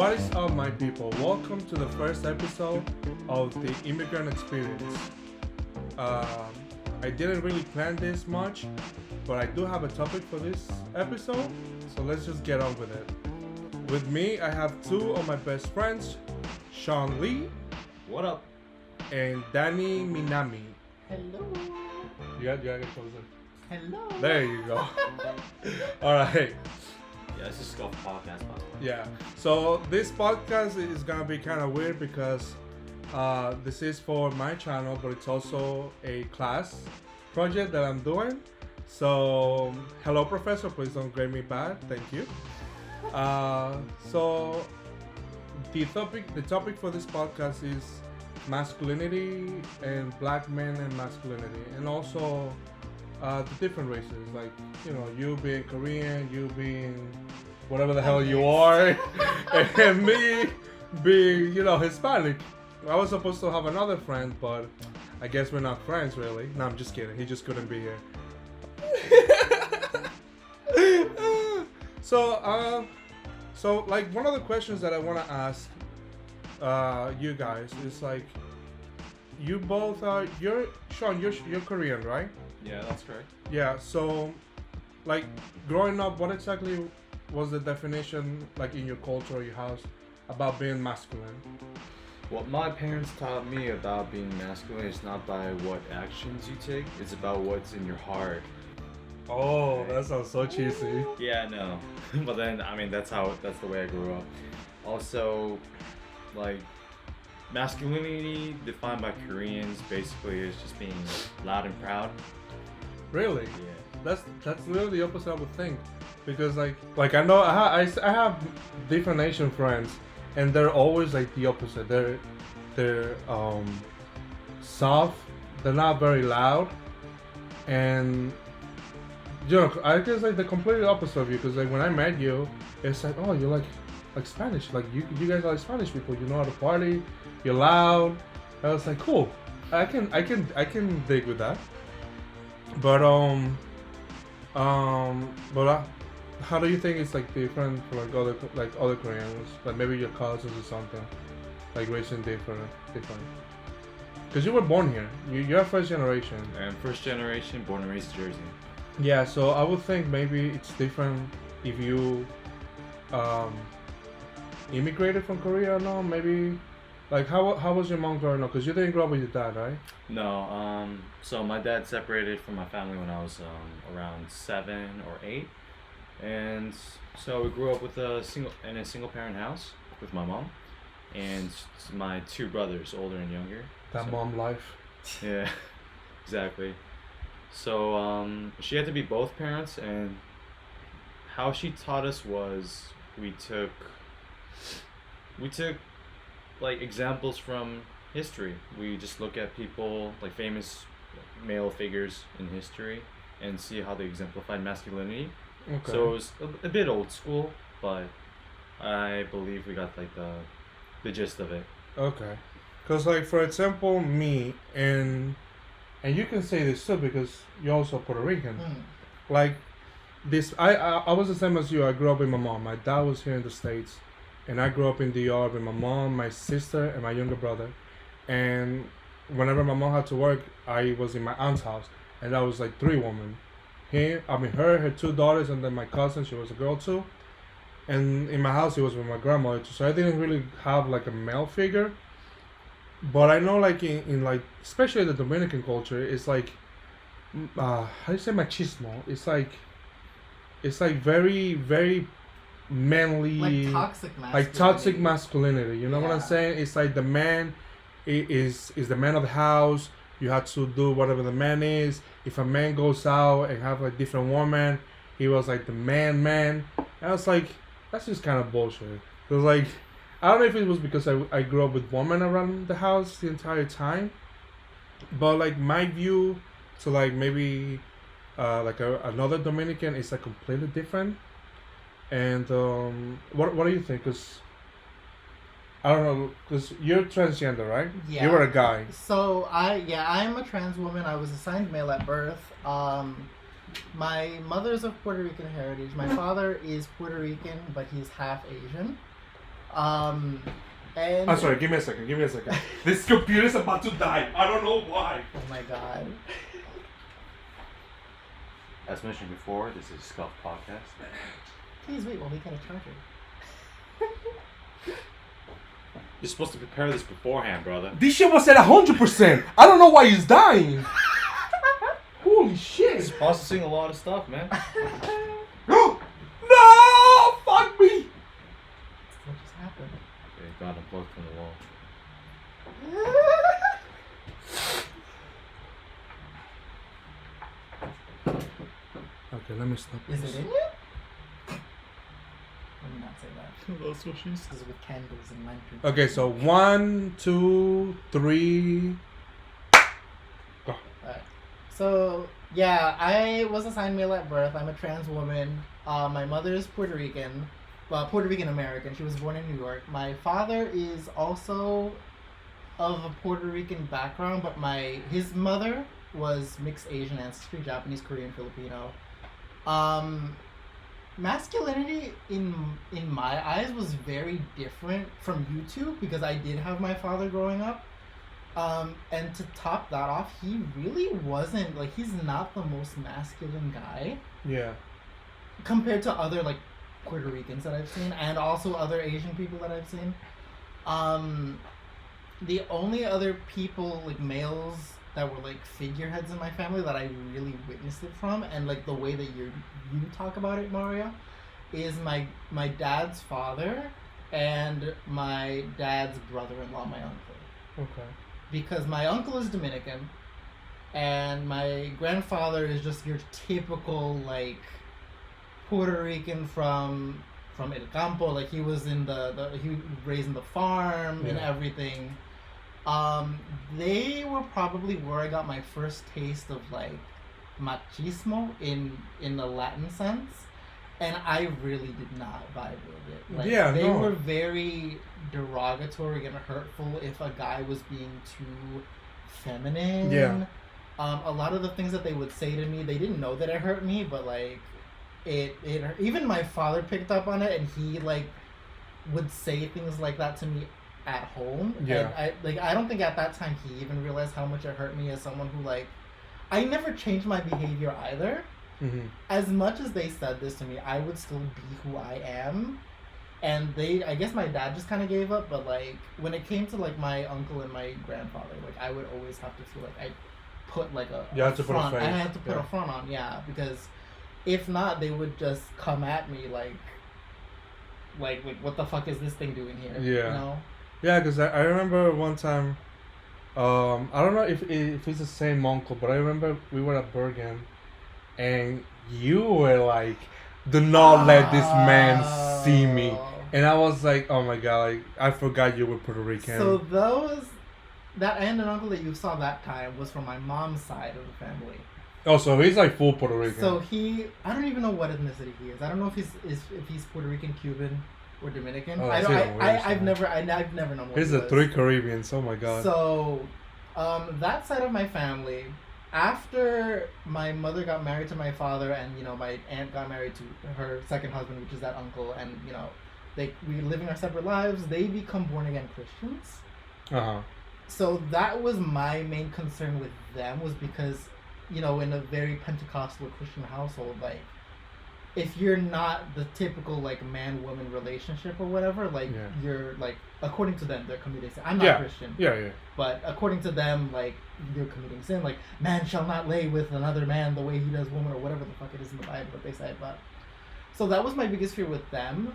What is up, my people? Welcome to the first episode of the Immigrant Experience. I didn't really plan this much, but I do have a topic for this episode, so let's just get on with it. With me, I have two of my best friends, Sean Lee. What up? And Danny Minami. Hello. You gotta get closer. Hello. There you go. All right. Yeah, let's just go for podcast. Yeah. So this podcast is gonna be kind of weird because this is for my channel, but it's also a class project that I'm doing. So hello, professor. Please don't grade me bad. Thank you. So the topic for this podcast is masculinity and black men and masculinity, and also the different races, like, you know, you being Korean, you being whatever the hell you are, and me being, you know, Hispanic. I was supposed to have another friend, but I guess we're not friends really. No, I'm just kidding. He just couldn't be here. So like, one of the questions that I want to ask you guys is like, you both are, Sean, you're Korean, right? Yeah, that's correct. Yeah, so like, growing up, what exactly was the definition, like, in your culture or your house about being masculine? What my parents taught me about being masculine is not by what actions you take, it's about what's in your heart. Oh, that sounds so cheesy. Yeah, no. But then, I mean, that's the way I grew up. Also, like, masculinity defined by Koreans basically is just being loud and proud. Really? Yeah. That's literally the opposite I would think, because like I know I have different Asian friends, and they're always like the opposite. They're soft. They're not very loud, and you know, I guess like the completely opposite of you. Because like when I met you, it's like, oh, you're like Spanish. Like you guys are like Spanish people. You know how to party. You're loud. I was like, cool. I can dig with that. But how do you think it's like different for like other Koreans, like maybe your cousins or something, like raising different? Because you were born here, you're first generation. And first generation, born and raised in Jersey. Yeah, so I would think maybe it's different if you immigrated from Korea or no, maybe. Like, how was your mom growing up? Because you didn't grow up with your dad, right? No, so my dad separated from my family when I was around 7 or 8, and so we grew up with in a single parent house with my mom and my two brothers, older and younger. That mom life. Yeah, exactly. So she had to be both parents, and how she taught us was we took like examples from history. We just look at people, like famous male figures in history, and see how they exemplified masculinity. Okay. So it was a bit old school, but I believe we got like the gist of it. Okay. Because like, for example, me and you can say this too because you're also Puerto Rican. Like this, I was the same as you. I grew up with my mom. My dad was here in the States. And I grew up in DR with my mom, my sister, and my younger brother. And whenever my mom had to work, I was in my aunt's house. And that was like 3 women. Her 2 daughters, and then my cousin, she was a girl too. And in my house, it was with my grandmother too. So I didn't really have like a male figure. But I know like in like, especially the Dominican culture, it's like, how do you say machismo? It's like very, very manly, like toxic masculinity. You know what I'm saying? It's like the man is the man of the house. You have to do whatever the man is. If a man goes out and have like different woman, he was like the man. And I was like, that's just kind of bullshit. It was like, I don't know if it was because I grew up with women around the house the entire time, but like my view to like maybe like another Dominican is like completely different. And what do you think? Because I don't know, because you're transgender, right? Yeah. You were a guy. So I'm a trans woman. I was assigned male at birth. My mother's of Puerto Rican heritage. My father is Puerto Rican, but he's half Asian. And I'm sorry, give me a second. This computer's about to die. I don't know why. oh my god. As mentioned before, this is Scuff Podcast. Please wait while we get a charger. You're supposed to prepare this beforehand, brother. This shit was at 100%. I don't know why he's dying. Holy shit. It's processing a lot of stuff, man. No! Fuck me! What just happened? It got unplugged from the wall. Okay, let me stop. Is it in you? Let me not say that. That's what she said. This is with candles and lanterns. Okay, so 1, 2, 3. Go. Alright. So, yeah, I was assigned male at birth. I'm a trans woman. My mother is Puerto Rican. Puerto Rican American. She was born in New York. My father is also of a Puerto Rican background, but his mother was mixed Asian ancestry, Japanese, Korean, Filipino. Masculinity in my eyes was very different from YouTube because I did have my father growing up. And to top that off, he really wasn't, like, he's not the most masculine guy. Yeah. Compared to other, like, Puerto Ricans that I've seen, and also other Asian people that I've seen. The only other people, like, males that were, like, figureheads in my family that I really witnessed it from, and, like, the way that you talk about it, Mario, is my dad's father and my dad's brother-in-law, my uncle. Okay. Because my uncle is Dominican, and my grandfather is just your typical, like, Puerto Rican from El Campo. Like, he was in he was raised in the farm and everything. They were probably where I got my first taste of, like, machismo in the Latin sense, and I really did not vibe with it. Like, they were very derogatory and hurtful if a guy was being too feminine. Yeah. A lot of the things that they would say to me, they didn't know that it hurt me, but, like, it even my father picked up on it, and he, like, would say things like that to me at home. Yeah. And I don't think at that time he even realized how much it hurt me as someone who, like, I never changed my behavior either. Mm-hmm. As much as they said this to me, I would still be who I am. And I guess my dad just kind of gave up, but, like, when it came to, like, my uncle and my grandfather, like, I would always have to feel like I put, like, a front. I had to put a front on, because if not, they would just come at me like, what the fuck is this thing doing here? Yeah. You know? Yeah, because I remember one time, I don't know if it's the same uncle, but I remember we were at Bergen, and you were like, do not let this man see me. And I was like, oh my god, like, I forgot you were Puerto Rican. So that aunt and uncle that you saw that time was from my mom's side of the family. Oh, so he's like full Puerto Rican. So I don't even know what ethnicity he is. I don't know if he's Puerto Rican, Cuban, or Dominican. Oh, I've never known what he's he the was. 3 Caribbeans. Oh my god. So, that side of my family, after my mother got married to my father, and, you know, my aunt got married to her second husband, which is that uncle, and, you know, we living our separate lives, they become born again Christians. Uh-huh. So that was my main concern with them, was because, you know, in a very Pentecostal Christian household, like, if you're not the typical, like, man-woman relationship or whatever, like, you're, like, according to them, they're committing sin. I'm not Christian. Yeah. But according to them, like, you're committing sin. Like, man shall not lay with another man the way he does woman, or whatever the fuck it is in the Bible that they say. But so that was my biggest fear with them.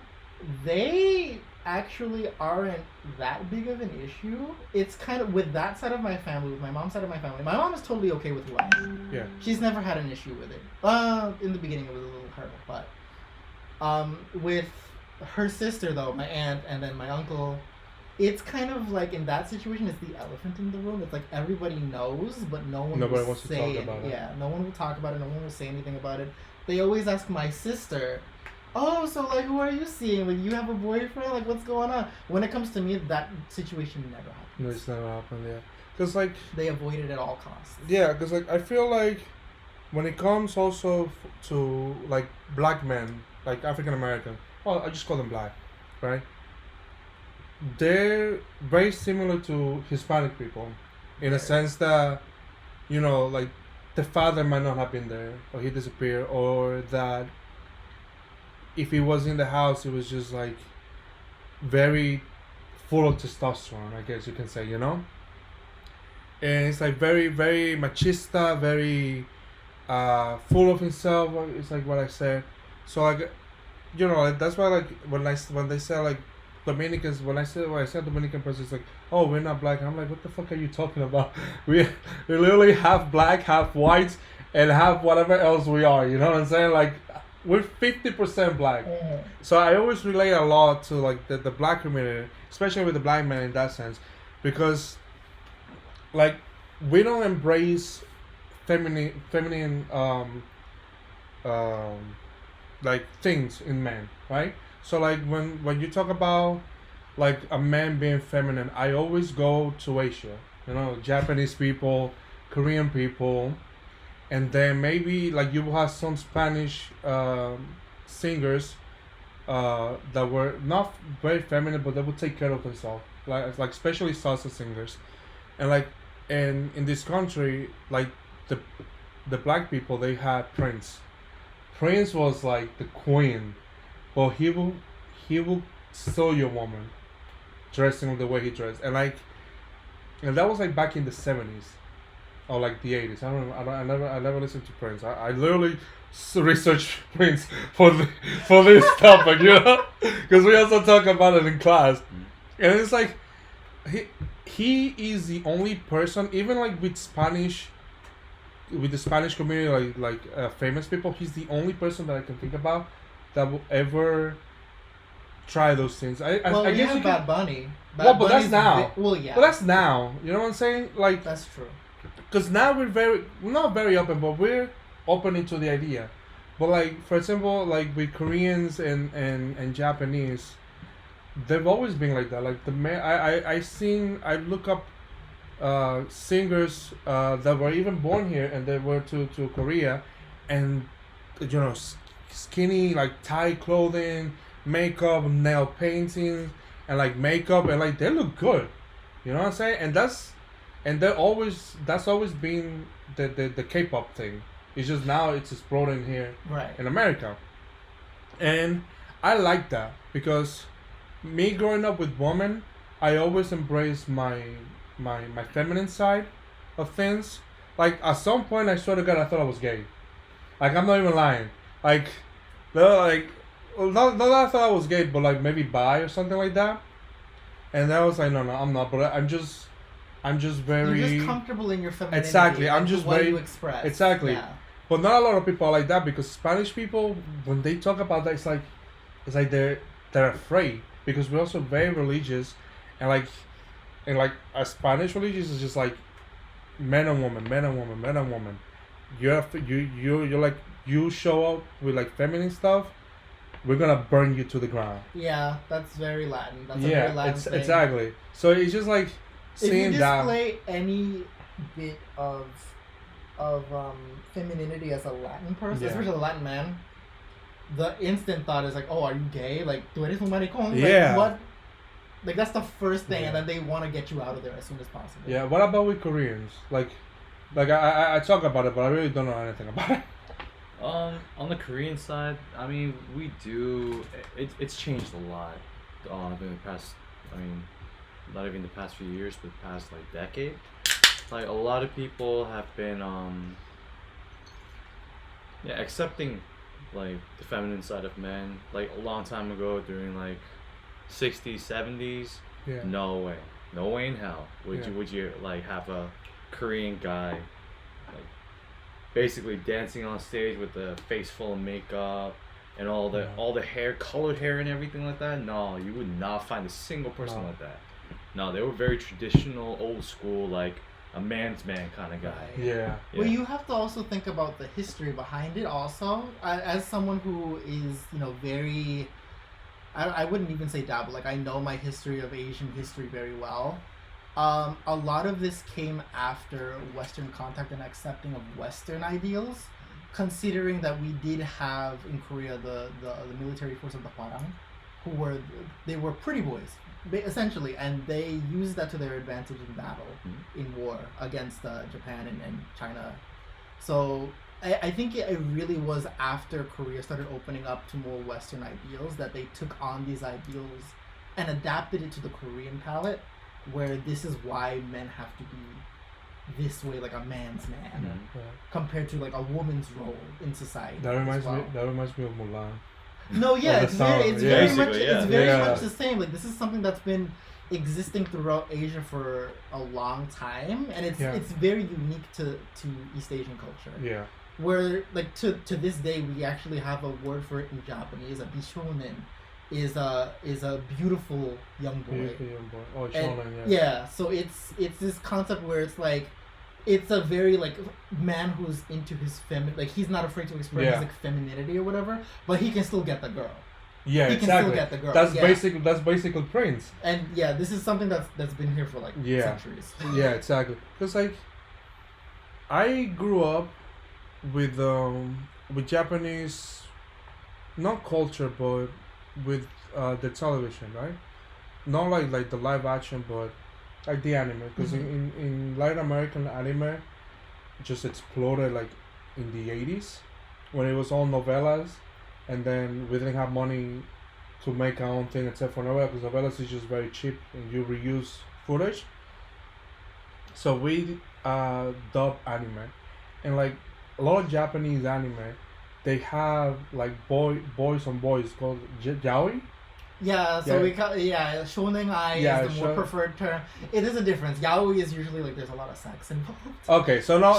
They actually aren't that big of an issue. It's kind of with that side of my family, with my mom's side of my family. My mom is totally okay with who I am. Yeah. She's never had an issue with it. In the beginning, it was a little hard, but with her sister, though, my aunt, and then my uncle, it's kind of like, in that situation, it's the elephant in the room. It's like everybody knows, but nobody wants to talk about it. Yeah, no one will talk about it. No one will say anything about it. They always ask my sister, oh, so, like, who are you seeing? Like, you have a boyfriend? Like, what's going on? When it comes to me, that situation never happens. No, it's never happened, yeah. Because, like, they avoid it at all costs. Yeah, because, like, I feel like when it comes also to, like, black men, like African American, well, I just call them black, right? they're very similar to Hispanic people, in a sense that, you know, like the father might not have been there, or he disappeared, or that if he was in the house, it was just like very full of testosterone, I guess you can say, you know? And it's like very, very machista, very full of himself. It's like what I said. So like, you know, like, that's why like when they say like Dominicans, when I say Dominican person, it's like, oh, we're not black. I'm like, what the fuck are you talking about? We literally half black, half white, and half whatever else we are. You know what I'm saying? Like, we're 50% black. Mhm. So I always relate a lot to like the black community, especially with the black man in that sense, because like we don't embrace feminine um like things in men, right? So like when you talk about like a man being feminine, I always go to Asia, you know, Japanese people, Korean people, and then maybe like you will have some Spanish singers that were not very feminine, but they would take care of themselves, like especially salsa singers, and like and in this country, like the the black people, they had Prince. Prince was like the queen, but he will steal your woman dressing the way he dressed, and that was like back in the 70s or like the 80s. I never listened to Prince. I literally researched Prince for for this topic, you know, because we also talk about it in class, and it's like he he is the only person, even like with the Spanish community, famous people. He's the only person that I can think about that will ever try those things. Well, I you guess have you Bad can. Bunny. Well, but that's Bunny's now. well, yeah. But that's now. You know what I'm saying? Like, That's true. because now we're not very open, but we're open into the idea. But like, for example, like with Koreans and Japanese, they've always been like that. Like the man, I look up singers that were even born here and they were to Korea, and you know, skinny like tight clothing, makeup, nail painting, and like makeup, and like they look good. You know what I'm saying? And that's always been the K-pop thing. It's just now it's exploding here Right. in America, and I like that because me growing up with women, I always embrace my feminine side of things. Like at some point, I swear to God, I thought I was gay. Like I'm not even lying. Like, like, well, not that I thought I was gay, but like maybe bi or something like that. And I was like, no, I'm not. But I'm just very. You're just comfortable in your femininity. Exactly, I'm and just what very- you express. exactly. Yeah. But not a lot of people are like that because Spanish people, when they talk about that, it's like they're afraid because we're also very religious, and like a Spanish religious is just like man and woman, man and woman, man and woman. You're like you show up with like feminine stuff, we're gonna burn you to the ground. Yeah, that's very Latin. That's a Yeah, very Latin it's thing. exactly. So it's just like If you seeing that. display any bit of femininity as a Latin person, Yeah. especially a Latin man, the instant thought is like, oh, are you gay? Like, tú eres un maricón? Like, Yeah. what? Like, that's the first thing, Yeah. and then they want to get you out of there as soon as possible. Yeah. What about with Koreans? Like I talk about it, but I really don't know anything about it. On the Korean side, I mean, we do. It's changed a lot. In the past, I mean, not even the past few years, but the past like decade. Like a lot of people have been, yeah, accepting, like the feminine side of men. Like a long time ago, during like, 60s, 70s. Yeah. No way in hell Yeah. would you like have a Korean guy, like basically dancing on stage with a face full of makeup and all the No. hair, colored hair and everything like that. No, you would not find a single person No. like that. No, they were very traditional, old school, like a man's man kind of guy. Right. Yeah. Well, you have to also think about the history behind it. Also, as someone who is, very, I wouldn't even say dabble. Like I know my history of Asian history very well. A lot of this came after Western contact and accepting of Western ideals, considering that we did have in Korea the military force of the Hwarang, they were pretty boys, essentially, and they used that to their advantage in battle, in war against Japan and China. So I think it really was after Korea started opening up to more Western ideals that they took on these ideals and adapted it to the Korean palette, where this is why men have to be this way, like a man's man, compared to like a woman's role in society. That reminds me of Mulan. No, yeah, it's very much the same. Like, this is something that's been existing throughout Asia for a long time, and it's very unique to East Asian culture. Yeah. Where like to this day we actually have a word for it in Japanese. A bishonen is a beautiful young boy. Beautiful young boy. Oh, shonen, yeah. So it's this concept where it's like, it's a very like man who's into his like he's not afraid to express his like femininity or whatever, but he can still get the girl. Yeah, he exactly. Can still get the girl. That's basically Prince. And yeah, this is something that's been here for like centuries. Yeah, exactly. Because like, I grew up with Japanese, not culture, but with the television, right? Not like the live action, but like the anime. Because in Latin American anime, just exploded like in the 80s when it was all novellas, and then we didn't have money to make our own thing except for novellas, because novellas is just very cheap and you reuse footage. So we dub anime, and like a lot of Japanese anime, they have like boys on boys called yaoi. Yeah, so we call shonen ai is the more preferred term. It is a difference. Yaoi is usually like there's a lot of sex involved. Okay, so no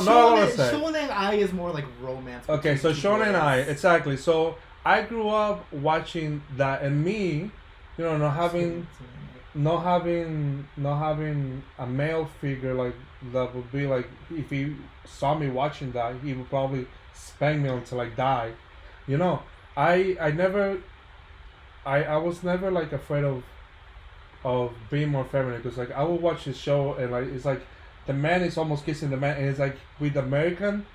sex. Shonen ai is more like romance. Okay, so shonen ai, exactly. So I grew up watching that, and me, not having a male figure like that would be like, if he saw me watching that, he would probably spank me until I die. I was never like afraid of being more feminine, because like I would watch this show and like it's like the man is almost kissing the man, and it's like with American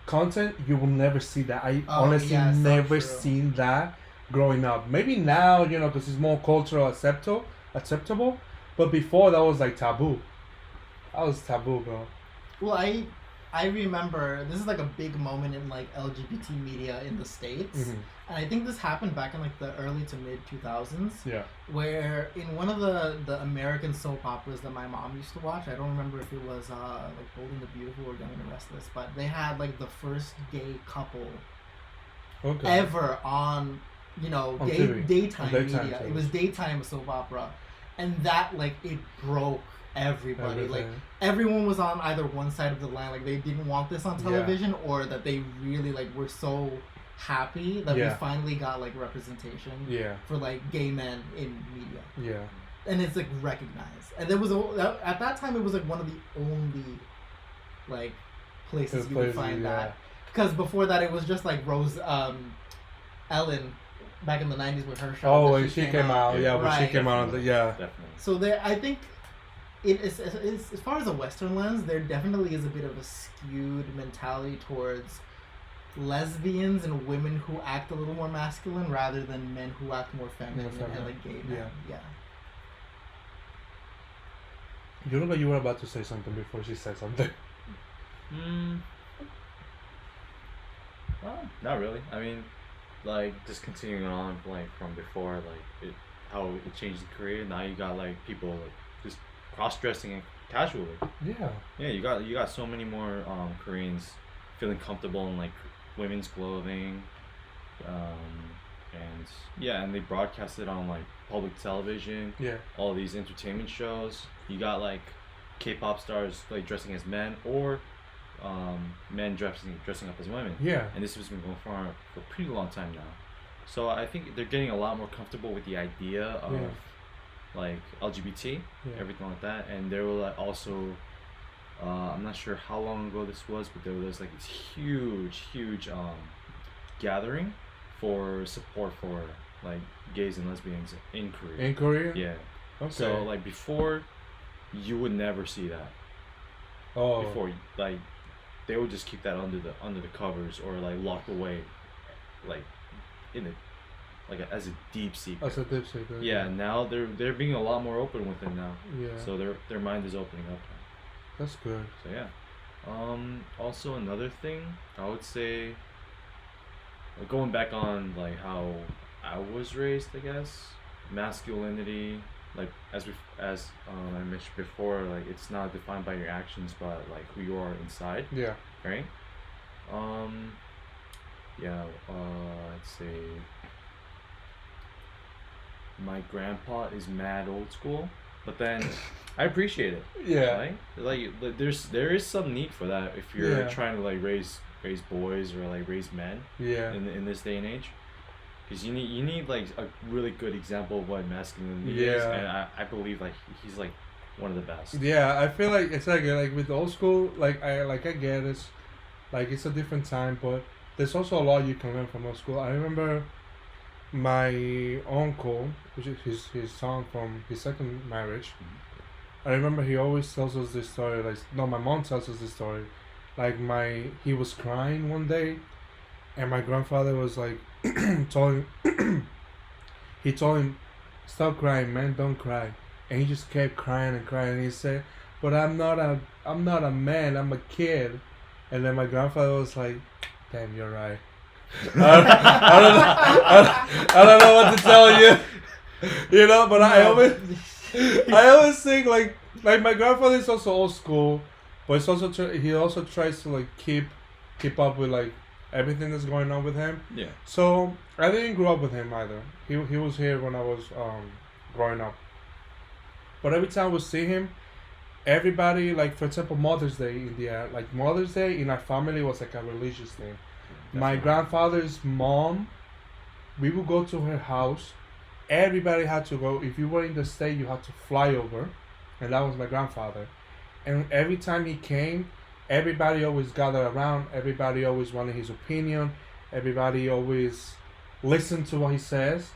content you will never see that. I honestly never seen that growing up. Maybe now because it's more cultural acceptable, but before that was like taboo. That was taboo, bro. Well, I remember this is like a big moment in like LGBT media in the States. And I think this happened back in like the early to mid 2000s. Yeah. Where in one of the American soap operas that my mom used to watch, I don't remember if it was like Bold and the Beautiful or Young and the Restless, but they had like the first gay couple ever on daytime media. It was daytime soap opera, and that like it broke everybody. Like everyone was on either one side of the line, like they didn't want this on television, or that they really like were so happy that we finally got like representation for like gay men in media. And it's like recognized, and there was at that time it was like one of the only like places you would find that, because before that it was just like Ellen back in the 90s with her show. Oh, when she came out, when she came out, definitely. So there, I think it's as far as a Western lens, there definitely is a bit of a skewed mentality towards lesbians and women who act a little more masculine rather than men who act more feminine and like gay men. Yeah. You look like you were about to say something before she said something. Well, not really. I mean, like just continuing on like from before, like how it changed the career. Now you got like people like just cross-dressing and casually. Yeah, you got so many more Koreans feeling comfortable in like women's clothing, and they broadcast it on like public television. All these entertainment shows. You got like K-pop stars like dressing as men, or men dressing up as women. And this has been going for a pretty long time now. So I think they're getting a lot more comfortable with the idea of like LGBT, everything like that. And there were like also, I'm not sure how long ago this was, but there was like this huge gathering for support for like gays and lesbians in Korea. In Korea? Yeah. Okay. So like before, you would never see that. Before, like, they would just keep that under the covers, or like locked away, like in the like as a deep secret. As a deep secret. Yeah, now they're being a lot more open with it now. Yeah. So their mind is opening up now. That's good. So yeah. Also another thing I would say, like, going back on like how I was raised, I guess, masculinity, like as I mentioned before, like it's not defined by your actions but like who you are inside, Yeah. right? Yeah, let's see. My grandpa is mad old school, but then I appreciate it. Yeah. Right? Like there is some need for that if you're Yeah. trying to like raise boys or like raise men Yeah. in this day and age. Because you need like a really good example of what masculinity is, Yeah. and I believe like he's like one of the best. Yeah, I feel like it's like with old school, I get it, like it's a different time, but there's also a lot you can learn from old school. I remember my uncle, which is his son from his second marriage. I remember he always tells us this story. Like, no, my mom tells us this story. Like he was crying one day, and my grandfather was like, he told him, "Stop crying, man, don't cry." And he just kept crying and crying. And he said, "But I'm not a man. I'm a kid." And then my grandfather was like, "Damn, you're right." I don't know what to tell you, you know. But I always think like my grandfather is also old school, but it's also he also tries to like keep up with like everything that's going on with him. Yeah. So I didn't grow up with him either. He was here when I was growing up. But every time we see him, everybody, like for example Mother's Day in the like Mother's Day in our family was like a religious thing. My Definitely. grandfather's mom, we would go to her house. Everybody had to go. If you were in the state, you had to fly over, and that was my grandfather. And every time he came, everybody always gathered around. Everybody always wanted his opinion. Everybody always listened to what he says.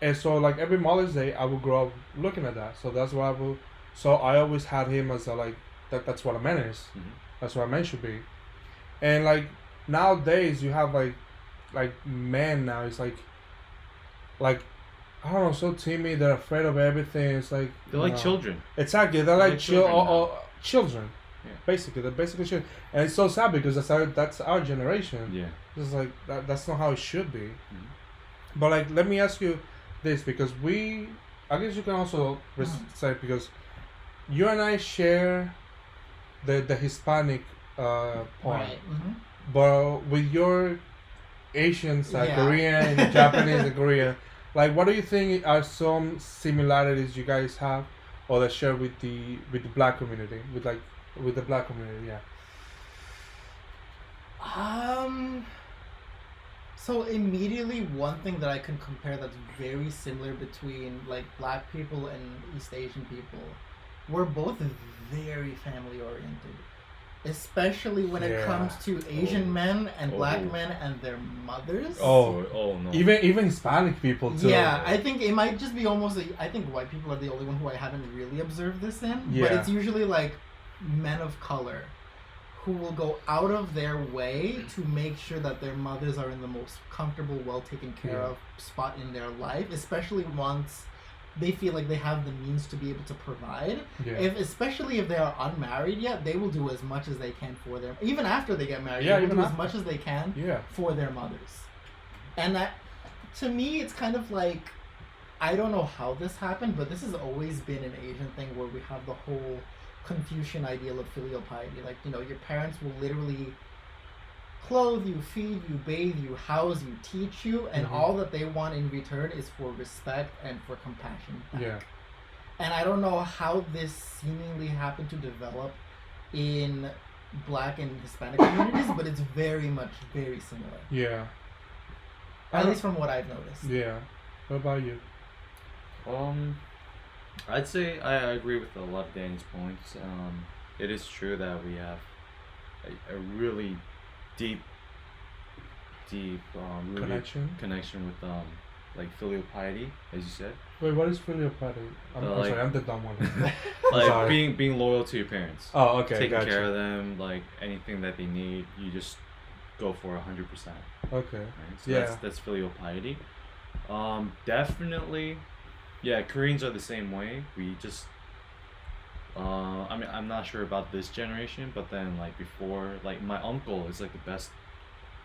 And so, like every Mother's Day, I would grow up looking at that. So that's what I would. So I always had him as a like That's what a man is. Mm-hmm. That's what a man should be. And like nowadays, you have like men now. It's like I don't know, so timid. They're afraid of everything. It's like They're like children. Exactly, they're like children. children. Yeah. Basically, they're basically children, and it's so sad because that's our generation. Yeah. It's like that's not how it should be. Mm-hmm. But like, let me ask you this, because I guess you can also say, because you and I share the Hispanic part, Right. but with your Asian side, Yeah. Korean, Japanese, and Korean, like, what do you think are some similarities you guys have, or that share with the black community, with the black community? Yeah. So immediately, one thing that I can compare that's very similar between like black people and East Asian people, we're both very family oriented, especially when it comes to Asian men and black men and their mothers. Oh no. Even Hispanic people too. Yeah, I think it might just be almost. I think white people are the only one who I haven't really observed this in. Yeah. But it's usually like men of color who will go out of their way to make sure that their mothers are in the most comfortable, well taken care of spot in their life, especially once they feel like they have the means to be able to provide. Yeah. Especially if they are unmarried yet, they will do as much as they can for them. Even after they get married, Yeah, they will even do after. as much as they can Yeah. for their mothers. And that, to me, it's kind of like, I don't know how this happened, but this has always been an Asian thing where we have the whole Confucian ideal of filial piety. Like, you know, your parents will literally clothe you, feed you, bathe you, house you, teach you, and all that they want in return is for respect and for compassion back. Yeah. And I don't know how this seemingly happened to develop in black and Hispanic communities, but it's very similar. Yeah. At least from what I've noticed. Yeah. What about you? I'd say I agree with a lot of Danny's points. It is true that we have a really deep rooted connection with like filial piety, as you said. Wait, what is filial piety? I'm sorry, I'm the dumb one. Like sorry. being loyal to your parents. Oh, okay, Taking gotcha. care of them, like anything that they need, you just go for 100%. Okay. Right? So Yeah. that's filial piety. Definitely. Yeah, Koreans are the same way. We just I mean, I'm not sure about this generation, but then like before, like my uncle is like the best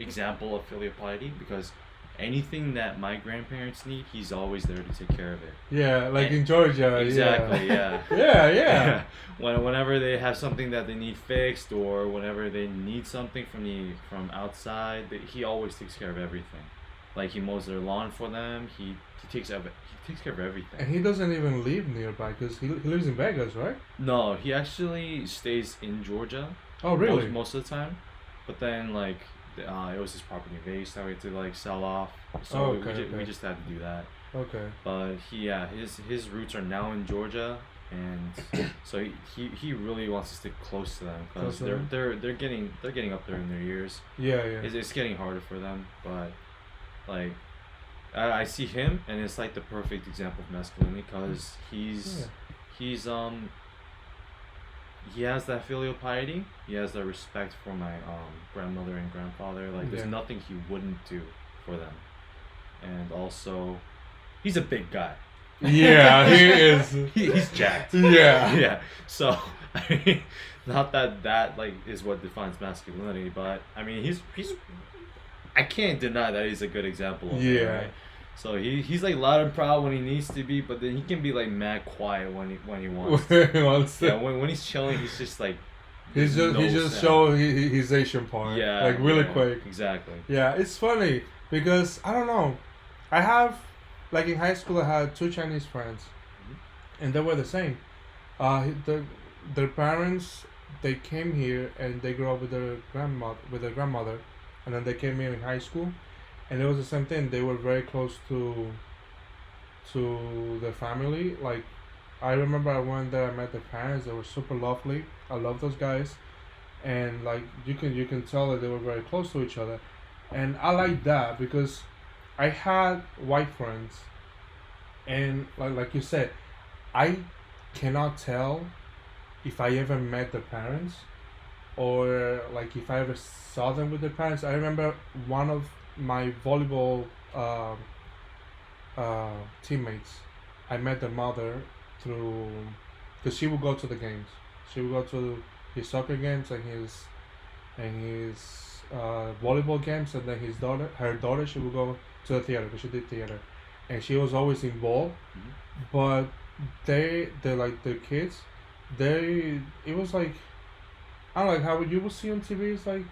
example of filial piety because anything that my grandparents need, he's always there to take care of it. Yeah, like And- in Georgia. Exactly, yeah. Yeah, yeah. Whenever they have something that they need fixed or whenever they need something from outside, he always takes care of everything. Like he mows their lawn for them. He takes care of everything. And he doesn't even live nearby because he lives in Vegas, right? No, he actually stays in Georgia. Oh, really? Most of the time, but then like it was his property in Vegas that we had to like sell off. So Oh, we, okay, we okay. just had to do that. Okay. But his roots are now in Georgia, and so he really wants to stick close to them because Close to they're getting up there in their years. Yeah, yeah. It's getting harder for them, but like I see him and it's like the perfect example of masculinity because he's he has that filial piety. He has that respect for my grandmother and grandfather. Like there's Yeah. nothing he wouldn't do for them, and also he's a big guy. Yeah, he is. He's jacked. Yeah. Yeah. So I mean, not that like is what defines masculinity, but I mean he's I can't deny that he's a good example of it, Yeah. right? So he's like loud and proud when he needs to be, but then he can be like mad quiet when he wants. Yeah, when he's chilling, he's just like he just show his Asian part. yeah, Like really yeah, quick. Exactly. Yeah, it's funny because I don't know. I have, like in high school, I had two Chinese friends, and they were the same. Their parents, they came here and they grew up with their grandmother, and then they came here in high school, and it was the same thing. They were very close to their family. Like, I remember I went there, I met their parents. They were super lovely. I love those guys, and like you can tell that they were very close to each other, and I like that because I had white friends, and like you said, I cannot tell if I ever met their parents or like if I ever saw them with their parents. I remember one of my volleyball teammates. I met their mother through because she would go to the games. She would go to his soccer games and his volleyball games, and then her daughter, she would go to the theater because she did theater, and she was always involved. But they like the kids, it was like I don't know, like how you will see on TV. It's like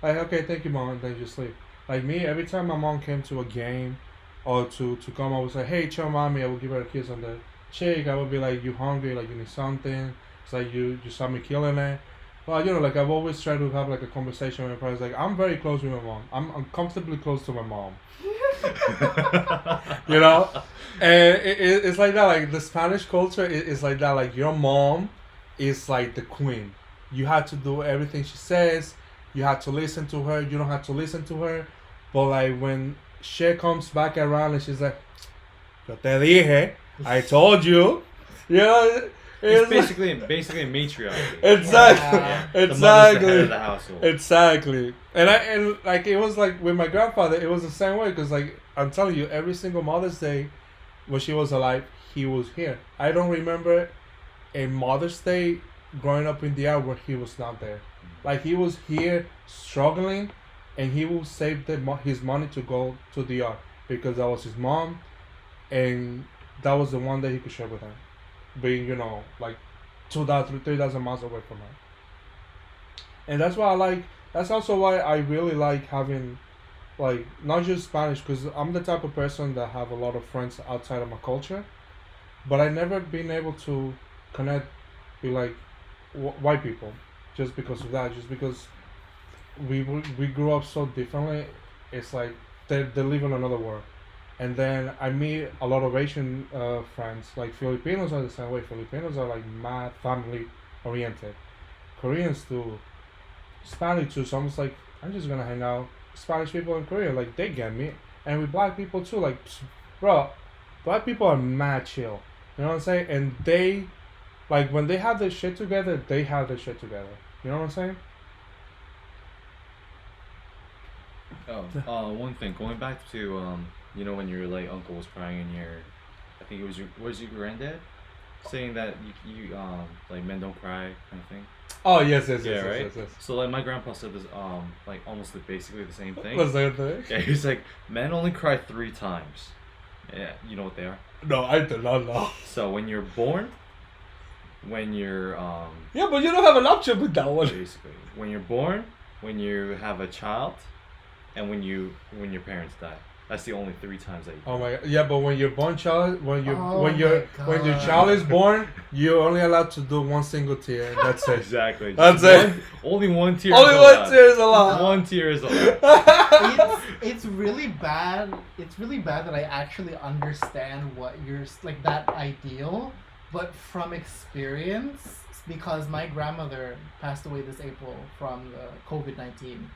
okay, thank you, mom, and then just sleep. Like me, every time my mom came to a game or to come, I was like, hey, chill, mommy. I would give her a kiss on the cheek. I would be like, you hungry? Like you need something? It's like you saw me killing it. Well, like I've always tried to have like a conversation with my parents. Like I'm very close with my mom. I'm uncomfortably close to my mom. And it's like that. Like the Spanish culture is like that. Like your mom is like the queen. You have to do everything she says. You have to listen to her. You don't have to listen to her. But like when she comes back around and she's like, "Yo te dije, I told you," It's basically a matriarchy. Exactly. Yeah. The mother's the head Exactly. of the household. Exactly. And like it was like with my grandfather, it was the same way because like I'm telling you, every single Mother's Day when she was alive, he was here. I don't remember a Mother's Day growing up in the hour where he was not there. Like he was here struggling, and he will save his money to go to the yard because that was his mom, and that was the one that he could share with her, being like 2,000, 3,000 miles away from her. And that's why I like. That's also why I really like having, like, not just Spanish, because I'm the type of person that have a lot of friends outside of my culture, but I never been able to connect with like white people, just because of that. Just because we grew up so differently. It's like they live in another world. And then I meet a lot of Asian friends. Like Filipinos are the same way. Filipinos are like mad family oriented. Koreans too. Spanish too. So I'm just like, I'm just gonna hang out Spanish people in Korea. Like they get me. And with black people too. Like, bro, black people are mad chill. You know what I'm saying? And they, like when they have their shit together, they have their shit together. You know what I'm saying? One thing, going back to You know when your like uncle was crying and I think it was your granddad, saying that you like men don't cry kind of thing. Oh yes, yes, Yeah, yes, right. yes, yes. So like my grandpa said this like almost basically the same thing. What's that thing? Yeah, he's like men only cry 3 times. Yeah, you know what they are? No, I do not know. So when you're born, when you're Yeah, but you don't have an option with that one. basically when you're born, when you have a child, and when your parents die. That's the only 3 times that you. Oh my god! Yeah, but when you're born, child, when your Oh my God. child is born, you're only allowed to do one single tear, and that's it. Exactly. That's Just it. Only one tear. Only is one allowed. tear is allowed. One tear is allowed. It's really bad. It's really bad that I actually understand what you're like that ideal, but from experience, because my grandmother passed away this April from the COVID-19.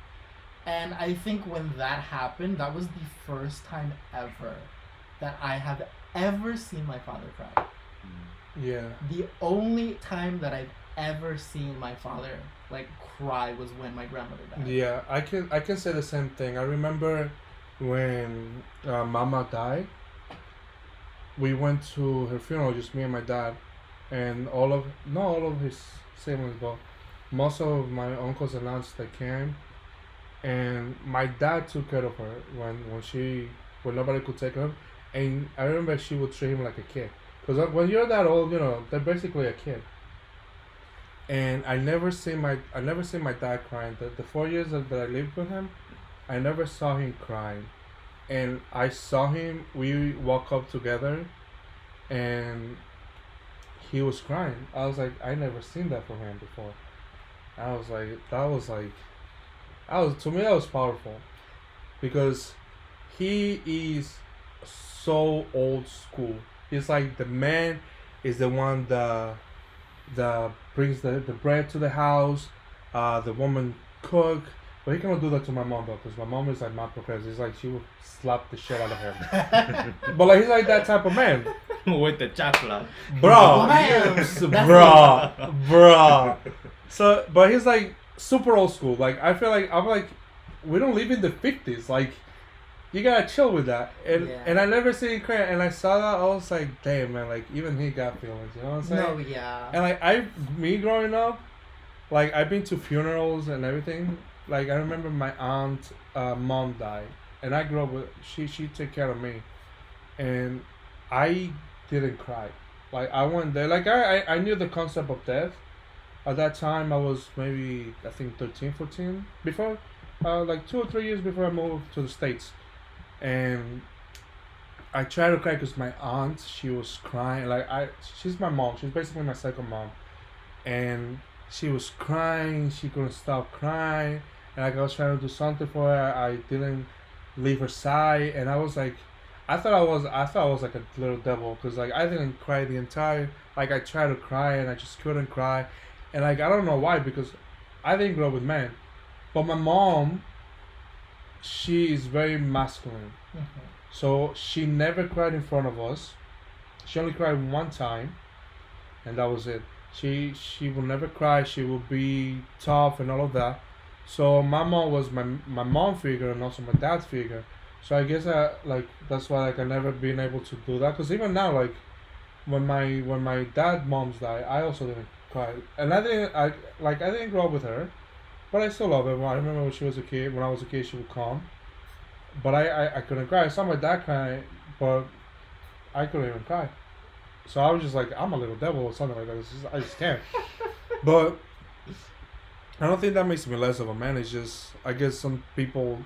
And I think when that happened, that was the first time ever that I have ever seen my father cry. Yeah. The only time that I've ever seen my father like cry was when my grandmother died. Yeah, I can say the same thing. I remember when Mama died. We went to her funeral, just me and my dad, and not all of his siblings, but most of my uncles and aunts that came. And my dad took care of her when nobody could take her, and I remember she would treat him like a kid, because when you're that old, they're basically a kid. And I never seen my dad crying. The 4 years that I lived with him, I never saw him crying, and I saw him. We walk up together, and he was crying. I was like, I never seen that from him before. I was like, to me that was powerful, because he is so old school. He's like the man is the one that brings the bread to the house. The woman cook, but he cannot do that to my mom though, because my mom is like not prepared. It's like she would slap the shit out of him. But like he's like that type of man. With the chocolate. Bro, Damn. bro. So, but he's like super old school. Like I'm like, we don't live in the 50s. Like, you gotta chill with that. And I never seen him cry. And I saw that, I was like, damn man, like even he got feelings. You know what I'm saying? No, yeah. And like me growing up, like I've been to funerals and everything. Like I remember my aunt, mom died, and I grew up with she took care of me, and I didn't cry. Like I went there, like I knew the concept of death. At that time, I was maybe, I think, 13, 14, before, like 2 or 3 years before I moved to the States. And I tried to cry because my aunt, she was crying. Like, she's my mom. She's basically my second mom. And she was crying. She couldn't stop crying. And like, I was trying to do something for her. I didn't leave her side. And I was like, I thought I was like a little devil, because like I didn't cry the entire, like I tried to cry and I just couldn't cry. And like I don't know why, because I didn't grow up with men, but my mom, she is very masculine, so she never cried in front of us. She only cried one time, and that was it. She will never cry. She will be tough and all of that. So my mom was my mom figure and also my dad's figure. So I guess that's why like I never been able to do that. Because even now, like when my dad moms died, I also didn't cry, and I didn't grow up with her, but I still love her. I remember when I was a kid, she would come, but I couldn't cry. I saw my dad cry, but I couldn't even cry. So I was just like, I'm a little devil or something like that. I just can't. But I don't think that makes me less of a man. It's just, I guess some people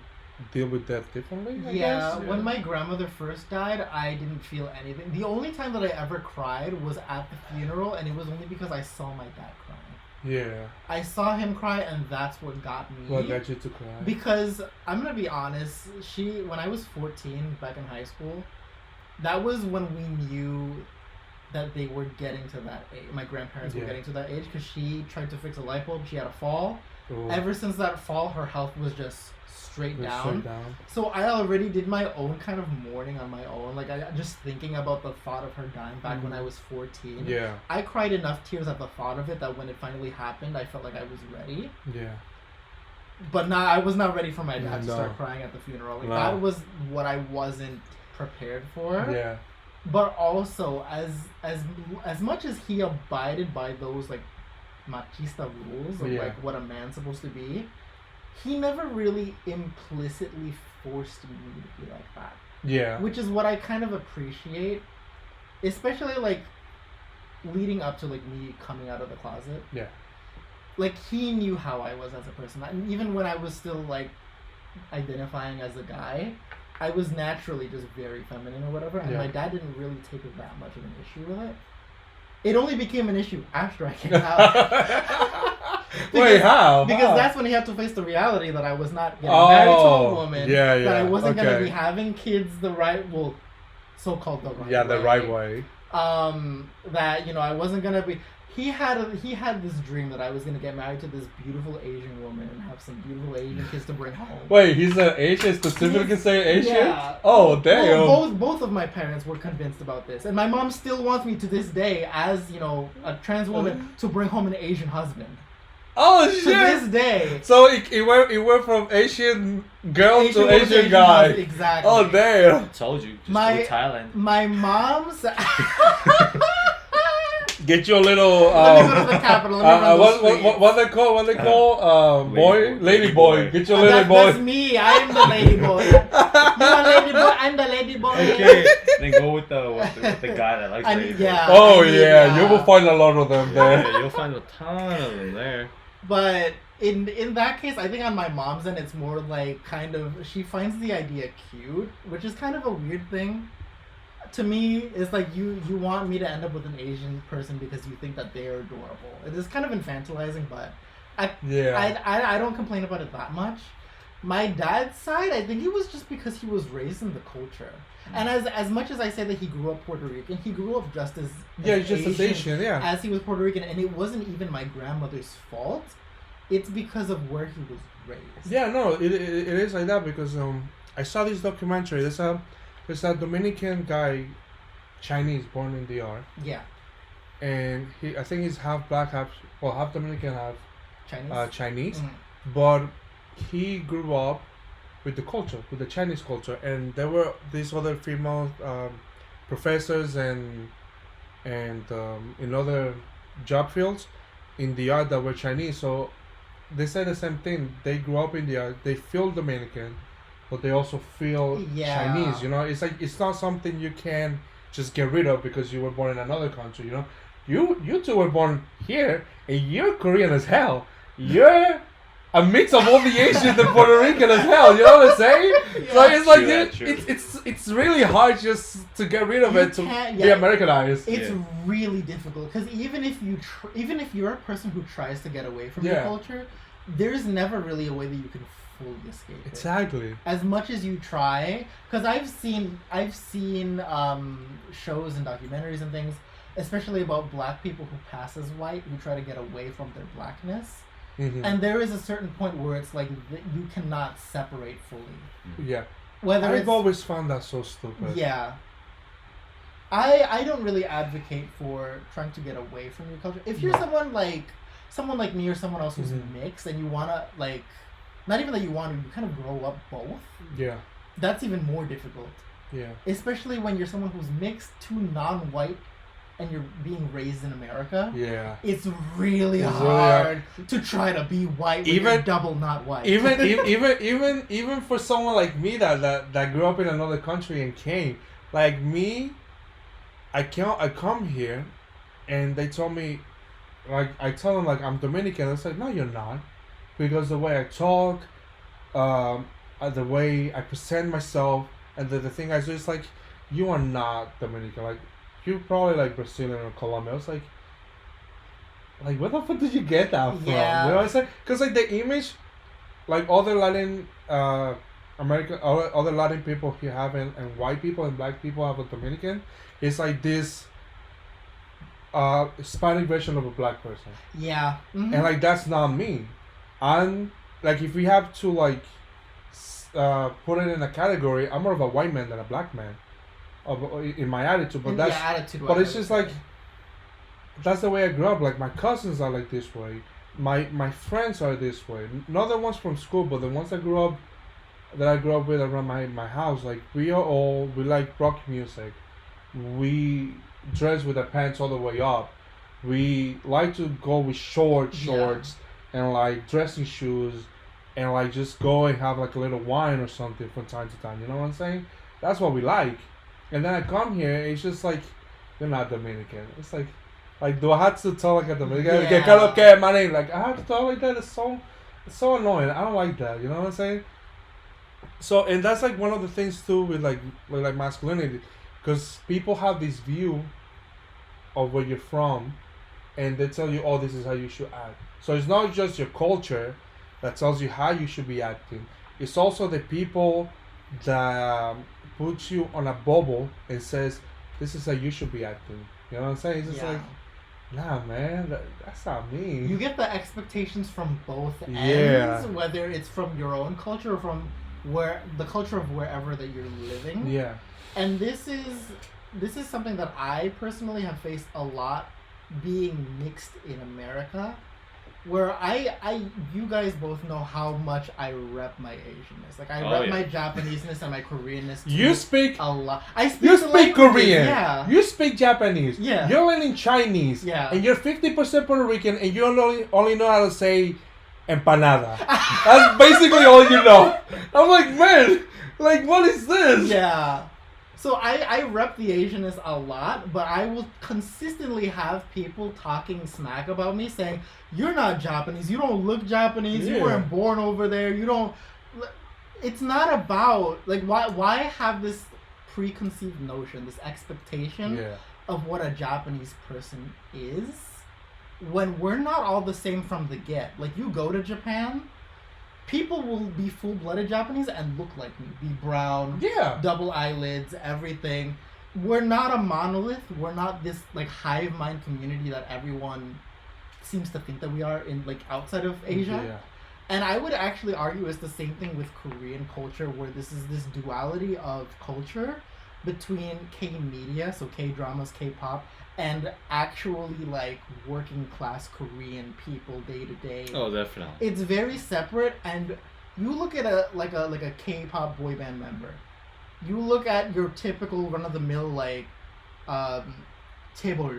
deal with death differently, I guess. When my grandmother first died, I didn't feel anything. The only time that I ever cried was at the funeral, and it was only because I saw my dad crying. Yeah. I saw him cry, and that's what got me. What got you to cry? Because, I'm gonna be honest, when I was 14, back in high school, that was when we knew that they were getting to that age. My grandparents were getting to that age, because she tried to fix a light bulb. She had a fall. Ooh. Ever since that fall, her health was just straight down. So I already did my own kind of mourning on my own. Like, I just thinking about the thought of her dying back when I was 14. Yeah. I cried enough tears at the thought of it that when it finally happened, I felt like I was ready. Yeah. But I was not ready for my dad to start crying at the funeral. Like, that was what I wasn't prepared for. Yeah. But also, as much as he abided by those like machista rules of like what a man's supposed to be, he never really implicitly forced me to be like that. Yeah. Which is what I kind of appreciate, especially like leading up to like me coming out of the closet. Yeah. Like he knew how I was as a person, and even when I was still like identifying as a guy, I was naturally just very feminine or whatever, and my dad didn't really take that much of an issue with it. It only became an issue after I came out. Wait, how? Because that's when he had to face the reality that I was not getting married to a woman. Yeah, that I wasn't going to be having kids the right, well, so-called the right way. Yeah, the right way. That, you know, I wasn't going to be... He had this dream that I was going to get married to this beautiful Asian woman and have some beautiful Asian kids to bring home. Wait, he's an Asian, specifically saying Asian? Yeah. Oh, damn. Well, both of my parents were convinced about this. And my mom still wants me to this day, as, you know, a trans woman, to bring home an Asian husband. Oh, shit. To this day. So it went from Asian girl to Asian guy. Exactly. Oh, damn. I told you. Just go to Thailand. My mom's... Get your little let me go to the capital. what they call lady boy. Get your lady boy. That's me. I'm the lady boy. You're a lady boy. I'm the lady boy. Okay, then go with the guy that likes lady boys. Yeah. Oh yeah, you will find a lot of them there. Yeah, you'll find a ton of them there. But in that case, I think on my mom's end, it's more like kind of she finds the idea cute, which is kind of a weird thing. To me, it's like you want me to end up with an Asian person because you think that they're adorable. It is kind of infantilizing, but I don't complain about it that much. My dad's side, I think it was just because he was raised in the culture. And as much as I say that he grew up Puerto Rican, he grew up just as Asian, as he was Puerto Rican, and it wasn't even my grandmother's fault. It's because of where he was raised. Yeah, no, it is like that because I saw this documentary. There's a Dominican guy, Chinese, born in DR. Yeah. And I think he's half black, half Dominican, half Chinese. Mm-hmm. But he grew up with the culture, with the Chinese culture, and there were these other female professors and in other job fields in DR that were Chinese. So they say the same thing. They grew up in DR. They feel Dominican, but they also feel Chinese, you know? It's like, it's not something you can just get rid of because you were born in another country, you know? You two were born here, and you're Korean as hell. You're a mix of all the Asians and Puerto Rican as hell, you know what I'm saying? Yeah. So it's like, it's really hard just to get rid of it, to be Americanized. It's really difficult, because even if you're a person who tries to get away from your culture, there's never really a way that you can fully escape it. Exactly. As much as you try, because I've seen shows and documentaries and things, especially about black people who pass as white, who try to get away from their blackness. Mm-hmm. And there is a certain point where it's like you cannot separate fully. Yeah. I've always found that so stupid. Yeah. I don't really advocate for trying to get away from your culture. If you're someone like me or someone else who's mixed and you wanna like, not even that you want to, you kind of grow up both. Yeah. That's even more difficult. Yeah. Especially when you're someone who's mixed to non-white and you're being raised in America. Yeah. It's really hard to try to be white when you're double not white. Even for someone like me that grew up in another country and came, like me, I come here and they told me, like, I tell them like I'm Dominican. I said, no, you're not. Because the way I talk, the way I present myself, and the thing I do is like, you are not Dominican. Like, you're probably like Brazilian or Colombian. I was like, where the fuck did you get that from? Yeah. You know what I'm saying? Because like the image, like other Latin, other Latin people here have and white people and black people have a Dominican, it's like this Hispanic version of a black person. Yeah. Mm-hmm. And like that's not me. I'm like, if we have to like put it in a category, I'm more of a white man than a black man, in my attitude. But it's just like, that's the way I grew up. Like my cousins are like this way, my friends are this way. Not the ones from school, but the ones that grew up that I grew up with around my house, like we like rock music. We dress with the pants all the way up. We like to go with shorts and like dressing shoes, and like just go and have like a little wine or something from time to time. You know what I'm saying? That's what we like. And then I come here, it's just like, you're not Dominican. It's like do I have to talk like a Dominican? Okay, my name. Like I have to talk like that. It's so annoying. I don't like that. You know what I'm saying? So, and that's like one of the things too with like masculinity, because people have this view of where you're from, and they tell you, oh, this is how you should act. So it's not just your culture that tells you how you should be acting. It's also the people that put you on a bubble and says, this is how you should be acting. You know what I'm saying? It's just like, nah, man, that's not me. You get the expectations from both ends, whether it's from your own culture or from the culture of wherever that you're living. Yeah. And this is something that I personally have faced a lot being mixed in America, where you guys both know how much I rep my Asianness. Like I rep my Japaneseness and my Koreanness. You speak a lot. You speak Korean. Yeah. You speak Japanese. Yeah. You're learning Chinese. Yeah. And you're 50% Puerto Rican, and you only know how to say empanada. That's basically all you know. I'm like, man, like what is this? Yeah. So I rep the Asianness a lot, but I will consistently have people talking smack about me, saying, you're not Japanese, you don't look Japanese, you weren't born over there, you don't... It's not about... Like, why have this preconceived notion, this expectation of what a Japanese person is, when we're not all the same from the get? Like, you go to Japan... People will be full-blooded Japanese and look like me. Be brown, double eyelids, everything. We're not a monolith. We're not this like hive mind community that everyone seems to think that we are in like outside of Asia. Yeah. And I would actually argue it's the same thing with Korean culture, where this is this duality of culture between K-media, so K-dramas, K-pop, and actually like working class Korean people day to day. Oh, definitely. It's very separate, and you look at a K-pop boy band member. You look at your typical run of the mill like table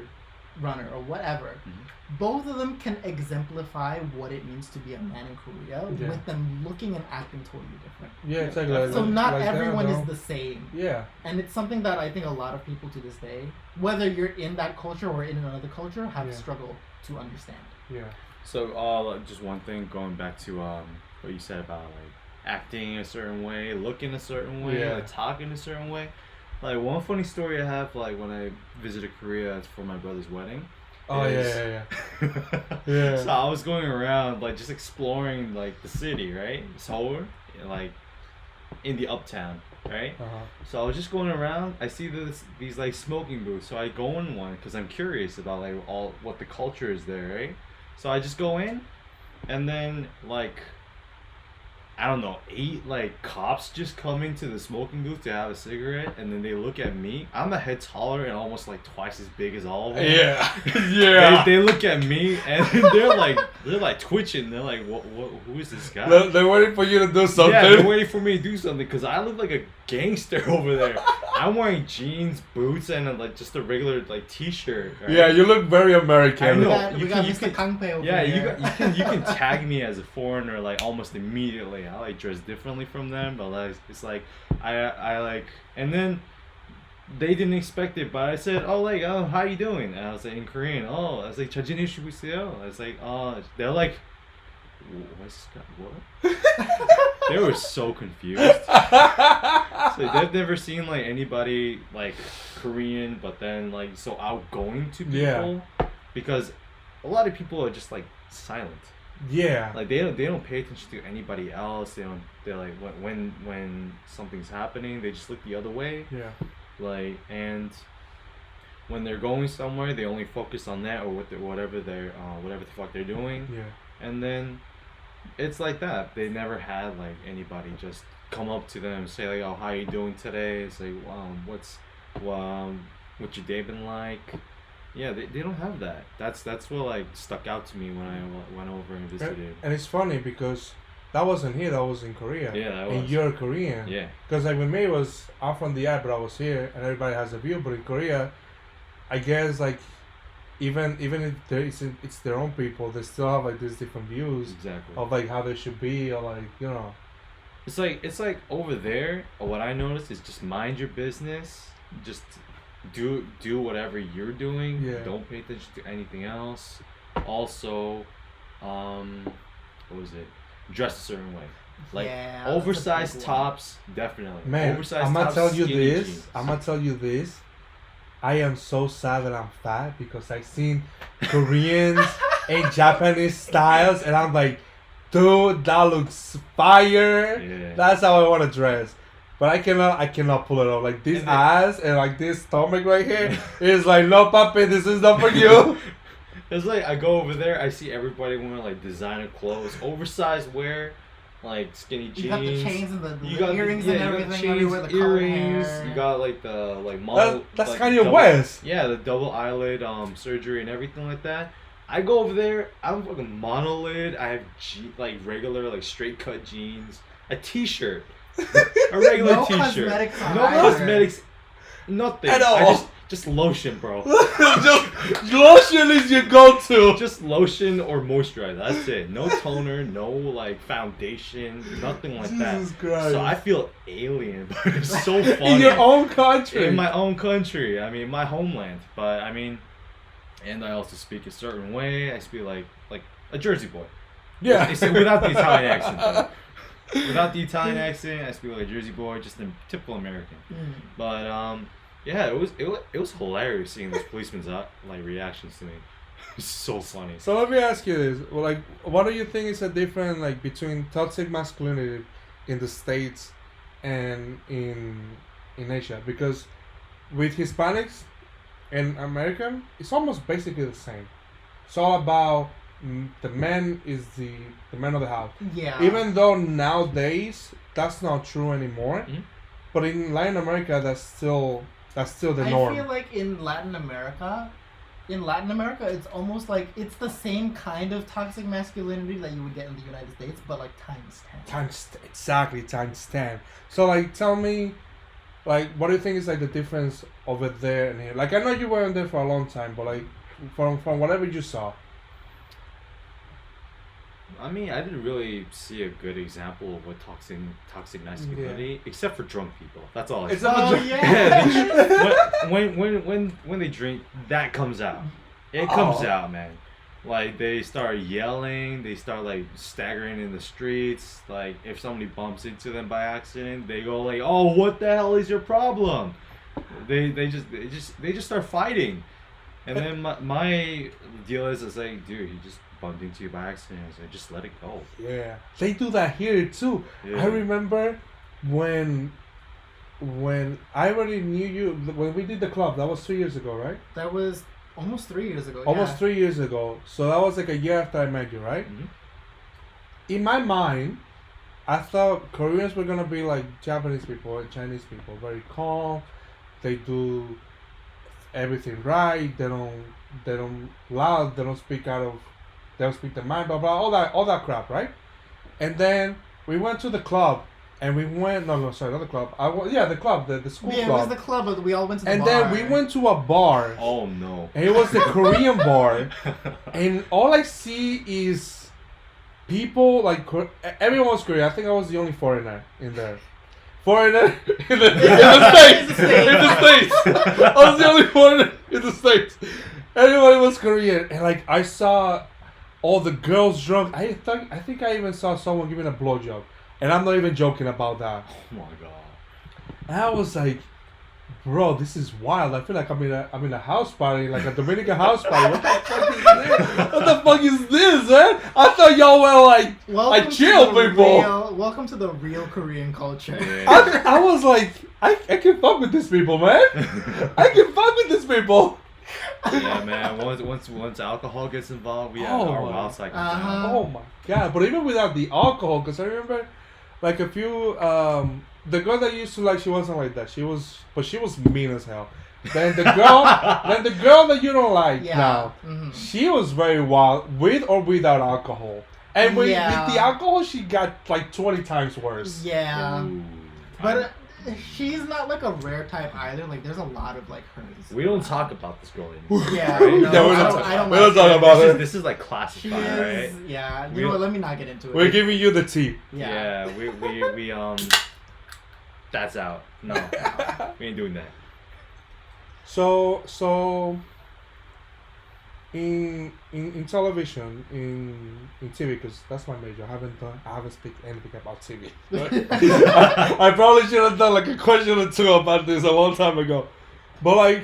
runner or whatever. Mm-hmm. Both of them can exemplify what it means to be a man in Korea with them looking and acting totally different. Yeah, exactly. So not everyone is the same. Yeah. And it's something that I think a lot of people to this day, whether you're in that culture or in another culture, have struggled to understand. Yeah. So just one thing, going back to what you said about like acting a certain way, looking a certain way, like talking a certain way. Like one funny story I have, like when I visited Korea for my brother's wedding. Oh yeah. So I was going around like just exploring like the city, right? Seoul, like in the uptown, right? So I was just going around. I see these like smoking booths. So I go in one because I'm curious about like all what the culture is there, right? So I just go in, and then like, I don't know, 8 like cops just come into the smoking booth to have a cigarette, and then they look at me. I'm a head taller and almost like twice as big as all of them. Yeah. They look at me and they're like twitching. They're like, what who is this guy? They're waiting for you to do something. Yeah, they're waiting for me to do something because I look like a gangster over there. I'm wearing jeans, boots, and like just a regular like t-shirt. Right? Yeah, you look very American. I know. We got Mr. Kangpe over here. You can tag me as a foreigner like almost immediately. I like dress differently from them, but like it's like I like, and then they didn't expect it, but I said, oh how you doing? And I was like in Korean. Oh, I was like 자진해 주세요. I was like, they're like, what's that? What? They were so confused. So they've never seen like anybody like Korean, but then like so outgoing to people, because a lot of people are just like silent. Yeah. Like they don't pay attention to anybody else. They're like when something's happening, they just look the other way. Yeah. Like, and when they're going somewhere, they only focus on that or whatever the fuck they're doing. Yeah. And then it's like that. They never had like anybody just come up to them and say like, oh, how you doing today? It's like, what's your day been like? Yeah, they don't have that. That's what like stuck out to me when I went over and visited. And it's funny because That wasn't here. That was in Korea. Yeah, that And was. you're Korean. Yeah. Because like with me, it was I'm from the app, but I was here, and everybody has a view. But in Korea, I guess like even if it's their own people, they still have like these different views Exactly. of like how they should be, or like you know. It's like over there. What I noticed is just mind your business. Just do whatever you're doing. Yeah. Don't pay attention to anything else. Also, what was it? Dress a certain way. Like Yeah, that's a oversized big one. tops, definitely. Man, Oversized I'm gonna tops, tell you skinny this. jeans. I'm gonna tell you this. I am so sad that I'm fat because I've seen Koreans and Japanese styles, and I'm like, dude, that looks fire. Yeah. That's how I want to dress. But I cannot pull it off. Like this And then- ass and like this stomach right here is like, no, papi, this is not for you. It's like I go over there, I see everybody wearing like designer clothes, oversized wear, like skinny jeans. You got the chains and the You got earrings the, and yeah, you got everything. chains, Everywhere, the colored earrings. hair. You got like the like model. That's like, Kanye double- West. Yeah, the double eyelid surgery and everything like that. I go over there, I'm fucking monolid. I have like regular like straight cut jeans, a t-shirt, a regular No t-shirt, cosmetics on no either. cosmetics, nothing. At I all. just lotion, bro. Just lotion is your go-to. Just lotion or moisturizer. That's it. No toner, no like foundation, nothing like that. Jesus Christ. So I feel alien, but it's so funny. In your own country. In my own country. I mean, my homeland. But I mean, and I also speak a certain way. I speak like a Jersey boy. yeah. It's without the Italian accent. Though. Without the Italian accent, I speak like a Jersey boy, just a typical American. Mm. But yeah, it was hilarious seeing those policemen's like reactions to me. It's so funny. So let me ask you this: well, like, what do you think is the difference like between toxic masculinity in the States and in Asia? Because with Hispanics and American, it's almost basically the same. It's all about the man is the man of the house. Yeah. Even though nowadays that's not true anymore, Mhm. but in Latin America that's still the I norm. feel like in Latin America, it's almost like it's the same kind of toxic masculinity that you would get in the United States, but like times 10. Times 10. So like tell me, like what do you think is like the difference over there and here? Like I know you weren't there for a long time, but like from whatever you saw. I mean, I didn't really see a good example of what toxic masculinity, except for drunk people. That's all I It's saw. not Oh, yeah. When they drink, that comes out. It comes Oh. out, man. Like they start yelling, they start like staggering in the streets. Like if somebody bumps into them by accident, they go like, "Oh, what the hell is your problem?" They just start fighting. And then my deal is, it's like, dude, he just bumped into you by accident. It's like, just let it go. Yeah, they do that here too. Yeah. I remember when I already knew you when we did the club. That was 2 years ago, right? That was almost 3 years ago. Almost yeah. 3 years ago. So that was like a year after I met you, right? Mhm. In my mind, I thought Koreans were gonna be like Japanese people and Chinese people, very calm. They do everything right. They don't loud. They don't speak their mind. Blah blah. All that crap, right? And then we went to the club, and we went. No, sorry, not the club. The club, the school Yeah, it club. was the club, but we all went to the And bar. then we went to a bar, Oh no. and it was the Korean bar, and all I see is people like everyone was Korean. I think I was the only foreigner in there. Foreigner in the States. In the States. I was the only foreigner in the States. Everybody was Korean, and like I saw all the girls drunk. I think I even saw someone giving a blowjob, and I'm not even joking about that. Oh my god. And I was like, bro, this is wild. I feel like I'm in a house party, like a Dominican house party. What the fuck is this? What the fuck is this, man? I thought y'all were like Welcome to chill the people. Welcome to the real Korean culture. Yeah. I was like, I can fuck with these people, man. I can fuck with these people. Yeah, man. Once alcohol gets involved, we have Oh our my- wild side comes Uh-huh. out. Oh my god! But even without the alcohol, because I remember, like a few, the girl that you used to like, she wasn't like that. She was mean as hell. Then the girl that you don't like Yeah. now, Mhm. she was very wild with or without alcohol. And with Yeah. the alcohol, she got like 20 times worse. Yeah. Ooh. But she's not like a rare type either. Like there's a lot of like hers. We don't talk about this girl anymore. Yeah, right? no, Yeah, we I don't we don't like talk her. about this it. is, this is like classified, She right? is, yeah. You We- know what? Let me not get into it. We're giving you the tea. Yeah. We that's out. No, we ain't doing that. So in television, in TV, because that's my major. I haven't speak anything about TV. I probably should have done like a question or two about this a long time ago. But like,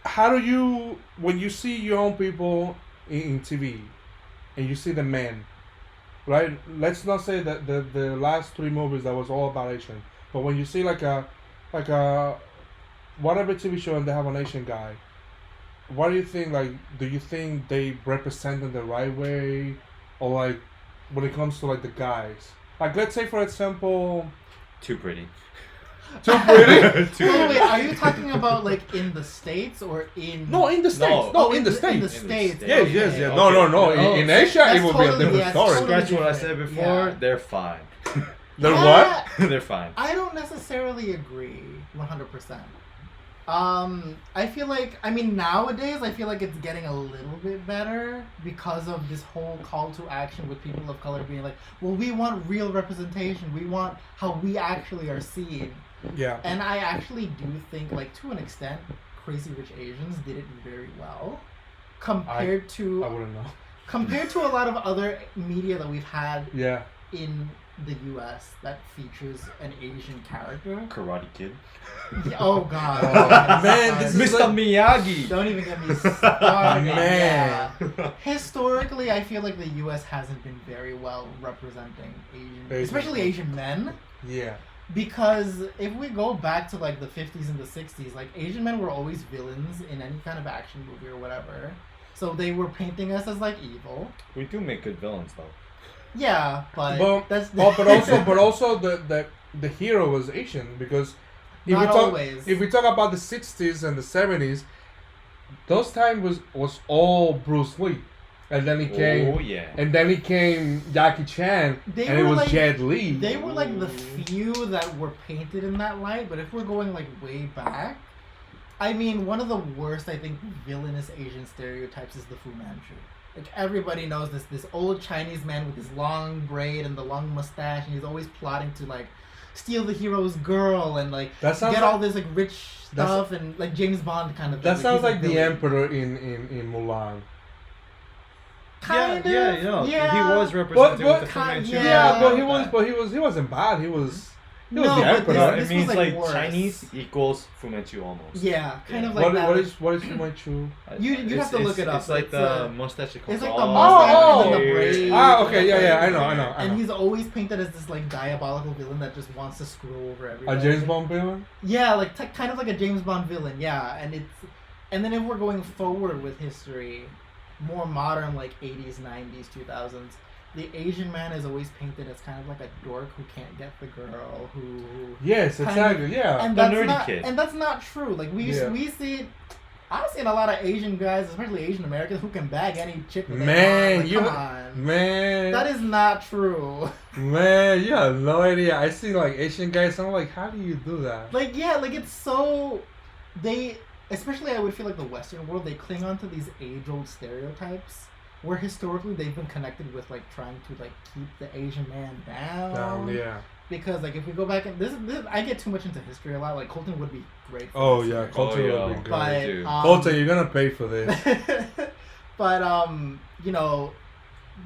how do you, when you see your own people in TV, and you see the men, right? Let's not say that the last 3 movies that was all about Asian, but when you see like a whatever TV show and they have an Asian guy, what do you think? Like, do you think they represent them the right way, or like when it comes to like the guys? Like, let's say for example, Too pretty. too pretty. Wait, are you talking about like in the States or in? No, in the States. No, in the In the States. States. Yes, okay. yes, yes. Okay. No. Oh, In Asia, it that's would be a totally- different yeah, it's story. totally Scratch what I said different. before. Yeah. They're fine. They're what? They're fine. I don't necessarily agree 100%. I feel like, I mean, nowadays, I feel like it's getting a little bit better because of this whole call to action with people of color being like, well, we want real representation. We want how we actually are seen. Yeah. And I actually do think, like, to an extent, Crazy Rich Asians did it very well compared I to wouldn't know. a lot of other media that we've had Yeah. in the U.S. that features an Asian character. Karate Kid. Yeah, oh God, Oh, man, this is Mr. Miyagi. Don't even get me started. Man. Yeah. Historically, I feel like the U.S. hasn't been very well representing Asian, especially Asian men. Yeah. Because if we go back to like the 50s and the 60s, like Asian men were always villains in any kind of action movie or whatever. So they were painting us as like evil. We do make good villains though. Yeah, but Well, that's but also the hero was Asian, because if Not we talk always. if we talk about the 60s and the 70s, those times was all Bruce Lee, and then he came Oh yeah. and then he came Jackie Chan, They and it were was like- Jet Li. They were like the few that were painted in that light, but if we're going like way back, I mean, one of the worst, I think, villainous Asian stereotypes is the Fu Manchu. Like everybody knows this old Chinese man with his long braid and the long mustache, and he's always plotting to like steal the hero's girl and like That sounds get like- all this like rich stuff and like James Bond kind of thing. That sounds he's a like the villain. Emperor in Mulan. Kind of. Yeah, Yeah. He was represented But- with the kind- Fu yeah. Manchu. Yeah, but he That- wasn't bad. He was the No, but Emperor. No, this it means was, like worse. Chinese equals Fu Manchu almost. Yeah, kind of like What that. what is Fu Manchu? You'd have to look it up. It's like It's, the mustache that comes it's like the all mustache and the then the way. braid. Ah, okay, yeah, I know. And he's always painted as this like diabolical villain that just wants to screw over A everybody. James Bond villain? Yeah, like kind of like a James Bond villain. Yeah, and then if we're going forward with history, more modern like 80s, 90s, 2000s, the Asian man is always painted as kind of like a dork who can't get the girl, who Yes, kind exactly. of- Yeah. and The that's nerdy not kid. and that's not true. Like Yeah. we see. I've seen a lot of Asian guys, especially Asian Americans, who can bag any chick that they Man, want. Like, you come on. man, That is not true. man, you have no idea. I see like Asian guys. I'm like, how do you do that? Like, yeah, like it's so. Especially I would feel like the Western world, they cling on to these age old stereotypes where historically they've been connected with like trying to like keep the Asian man down. Yeah. Because like if we go back and this I get too much into history a lot. Like Colton would be great. For Oh this. yeah, culture yeah. would be good. But Dude. Colton, you're gonna pay for this. but you know,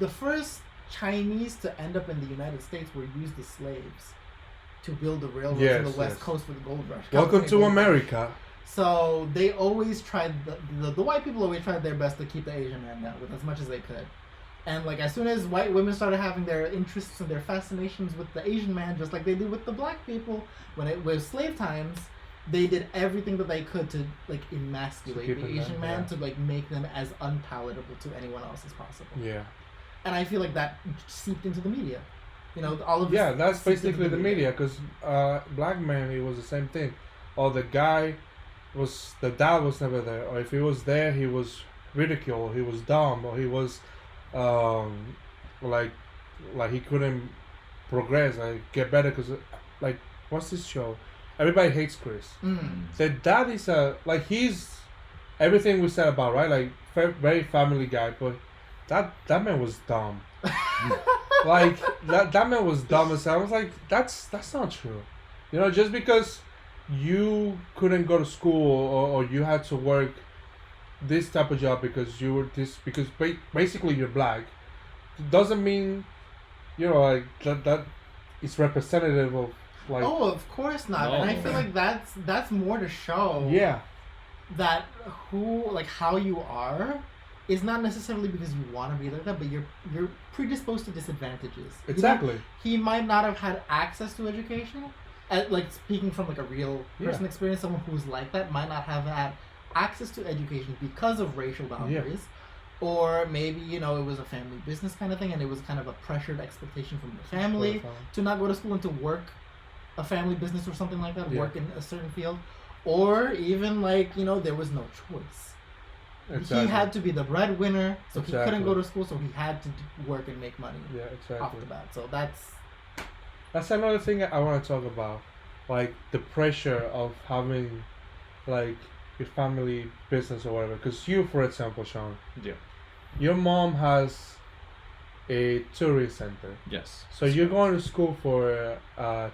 the first Chinese to end up in the United States were used as slaves to build the railroads in the Yes, West yes. Coast for the gold rush. Welcome California to gold rush. America. So they always tried the white people always tried their best to keep the Asian man down with as much as they could. And like as soon as white women started having their interests and their fascinations with the Asian man, just like they did with the black people when it was slave times, they did everything that they could to like emasculate keep the them Asian down, man yeah. to like make them as unpalatable to anyone else as possible. Yeah. And I feel like that seeped into the media. You know, all of this Yeah, that's seeped into basically the media. Cause black man, it was the same thing. Or the dad was never there. Or if he was there, he was ridiculed. He was dumb. Or he was like he couldn't progress, like get better, because like what's this show? Everybody hates Chris. Said that is like he's everything we said about, right? Like very family guy, but that man was dumb. Like that man was dumb as hell. I was like, that's not true. You know, just because you couldn't go to school or you had to work this type of job because you were this, because basically you're black, doesn't mean, you know, like that it's representative of like. Oh, of course not. No. And I feel like that's more to show. Yeah. That how you are is not necessarily because you want to be like that, but you're predisposed to disadvantages. Exactly. You know, he might not have had access to education. Like speaking from like a real person experience, someone who's like that might not have had access to education because of racial boundaries. Or maybe, you know, it was a family business kind of thing, and it was kind of a pressured expectation from the family to not go to school and to work a family business or something like that, work in a certain field. Or even like, you know, there was no choice. Exactly. He had to be the breadwinner, so he couldn't go to school, so he had to work and make money off the bat. So that's another thing I want to talk about, like the pressure of having like your family business or whatever. Because you, for example, Sean, your mom has a tourist center. Yes. So you're going to school for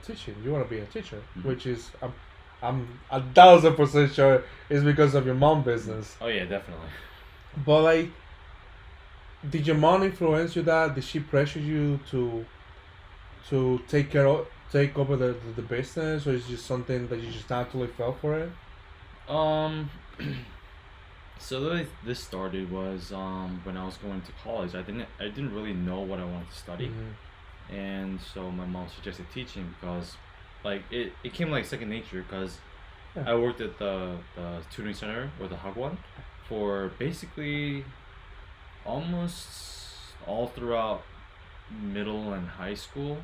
teaching. You want to be a teacher, which is I'm 1,000% sure is because of your mom business. Oh yeah, definitely. But like, did your mom influence you that? Did she pressure you to take over the business, or is it just something that you just naturally felt for it? So the way this started was when I was going to college. I didn't really know what I wanted to study, and so my mom suggested teaching because, like, it came like second nature because I worked at the tutoring center or the Hagwon for basically almost all throughout middle and high school.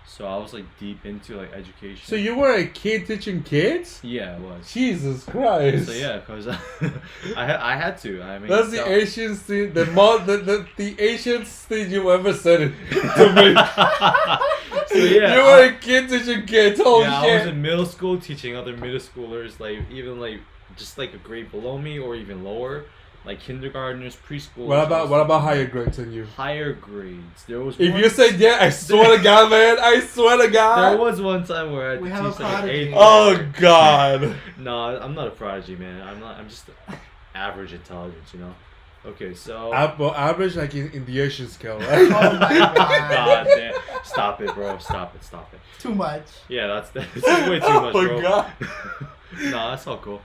So I was like deep into like education. So you were a kid teaching kids? Yeah, I was. Jesus Christ. So yeah, cause I had to. I mean, that's the Asian thing. The Asian thing you ever said it to me. So yeah, you were a kid teaching kids. Holy shit! I was in middle school teaching other middle schoolers, like even like just like a grade below me or even lower. Like kindergartners, preschool. What about higher grades than you? Higher grades. There was. If you said yeah, I swear to God, man, I swear to God. There was one time where I had to teach like an 8th. Oh God. No, I'm not a prodigy, man. I'm not. I'm just average intelligence, you know. Okay, so. Average, like in the Asian scale, right? Oh my God. God damn! Stop it, bro. Stop it. Too much. Yeah, that's way too much, bro. Oh God. No, that's all cool.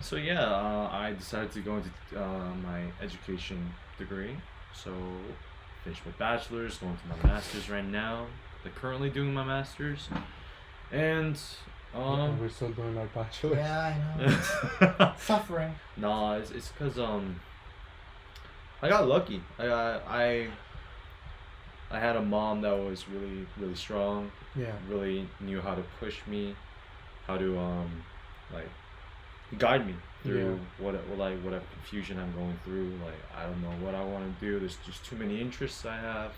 So yeah, I decided to go into my education degree. So finished my bachelor's, going to my master's right now. I'm currently doing my master's, and we're still doing our bachelor's. Yeah, I know. Suffering. No, it's because I got lucky. I had a mom that was really really strong. Yeah. Really knew how to push me, how to like guide me through whatever confusion I'm going through. Like I don't know what I want to do. There's just too many interests I have.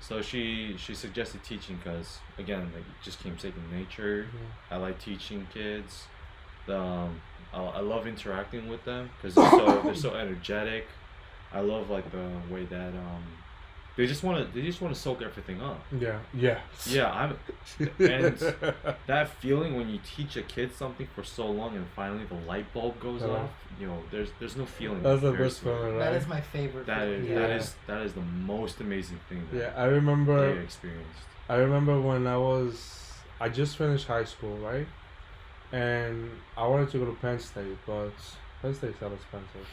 So she suggested teaching because again, like it just came second nature. I like teaching kids. I love interacting with them because they're so energetic. I love like the way that they just want to soak everything up. Yeah. And that feeling when you teach a kid something for so long and finally the light bulb goes off, you know, there's no feeling. That's the best feeling, right? That is my favorite. That is the most amazing thing that I remember I experienced. I remember when I just finished high school, right? And I wanted to go to Penn State, but Penn State's not expensive.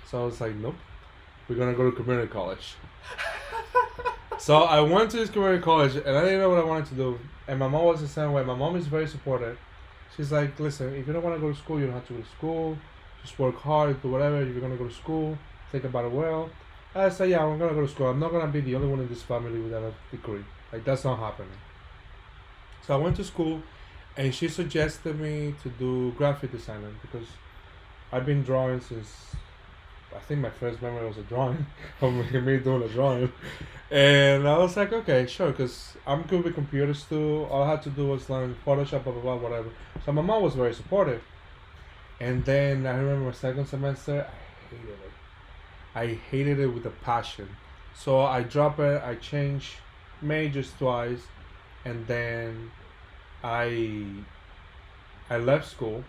So I was like, nope, we're gonna go to community college. So I went to this community college and I didn't know what I wanted to do. And my mom was the same way. My mom is very supportive. She's like, listen, if you don't want to go to school, you don't have to go to school. Just work hard, do whatever. If you're going to go to school, think about it well. I said, yeah, I'm going to go to school. I'm not going to be the only one in this family without a degree. Like, that's not happening. So I went to school and she suggested me to do graphic designing because I've been drawing since I think my first memory was a drawing of me doing a drawing, and I was like, okay, sure, because I'm good with computers too. All I had to do was learn Photoshop, blah blah blah, whatever. So my mom was very supportive. And then I remember my second semester, I hated it. I hated it with a passion. So I dropped it. I changed majors twice, and then I I left school,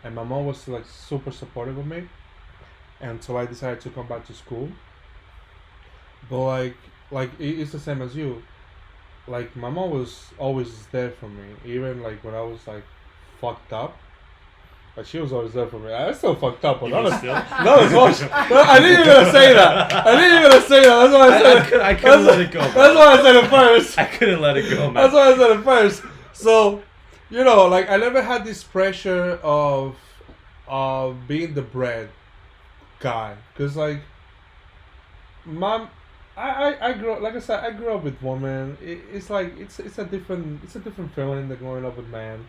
and my mom was like super supportive of me, and so I decided to come back to school. But it's the same as you. Like my mom was always there for me, even like when I was like fucked up. Like she was always there for me. I was still fucked up, but You were honestly, still? no, it's much. No, I didn't even gonna say that. I didn't even gonna say that. That's why I said. I couldn't let it go. That's why I said it first. I couldn't let it go, man. That's why I said it first. So, like I never had this pressure of being the bread guy, cause like, mom, I grew, like I said, I grew up with women. It's like it's a different feeling than growing up with man.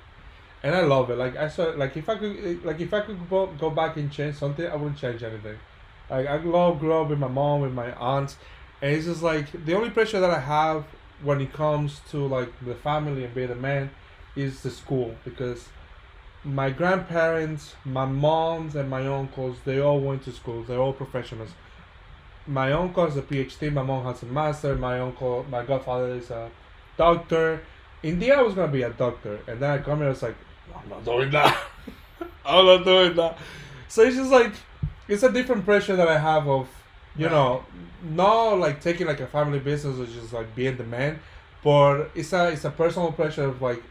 And I love it. Like I saw, like if I could go back and change something, I wouldn't change anything. Like I love grew up with my mom, with my aunts, and it's just like the only pressure that I have when it comes to like the family and being a man is the school, because my grandparents, my moms, and my uncles, they all went to school. They're all professionals. My uncle has a PhD. My mom has a master. My godfather is a doctor. In the end, I was gonna be a doctor, and then I come here. I was like, I'm not doing that. I'm not doing that. So it's just like it's a different pressure that I have of, not like taking like a family business or just like being the man, but it's a personal pressure of like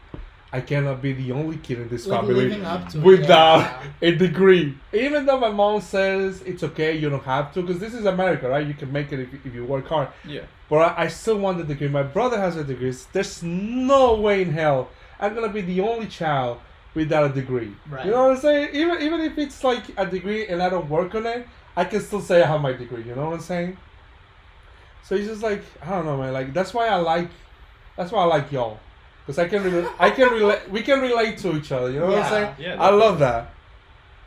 I cannot be the only kid in this like family living up to it, without a degree. Even though my mom says it's okay, you don't have to, because this is America, right? You can make it if you work hard. Yeah. But I still want the degree. My brother has a degree. There's no way in hell I'm gonna be the only child without a degree. Right. You know what I'm saying? Even if it's like a degree and I don't work on it, I can still say I have my degree. You know what I'm saying? So it's just like I don't know, man. Like that's why I like y'all, because we can relate to each other. You know what I'm saying? Yeah, I love that.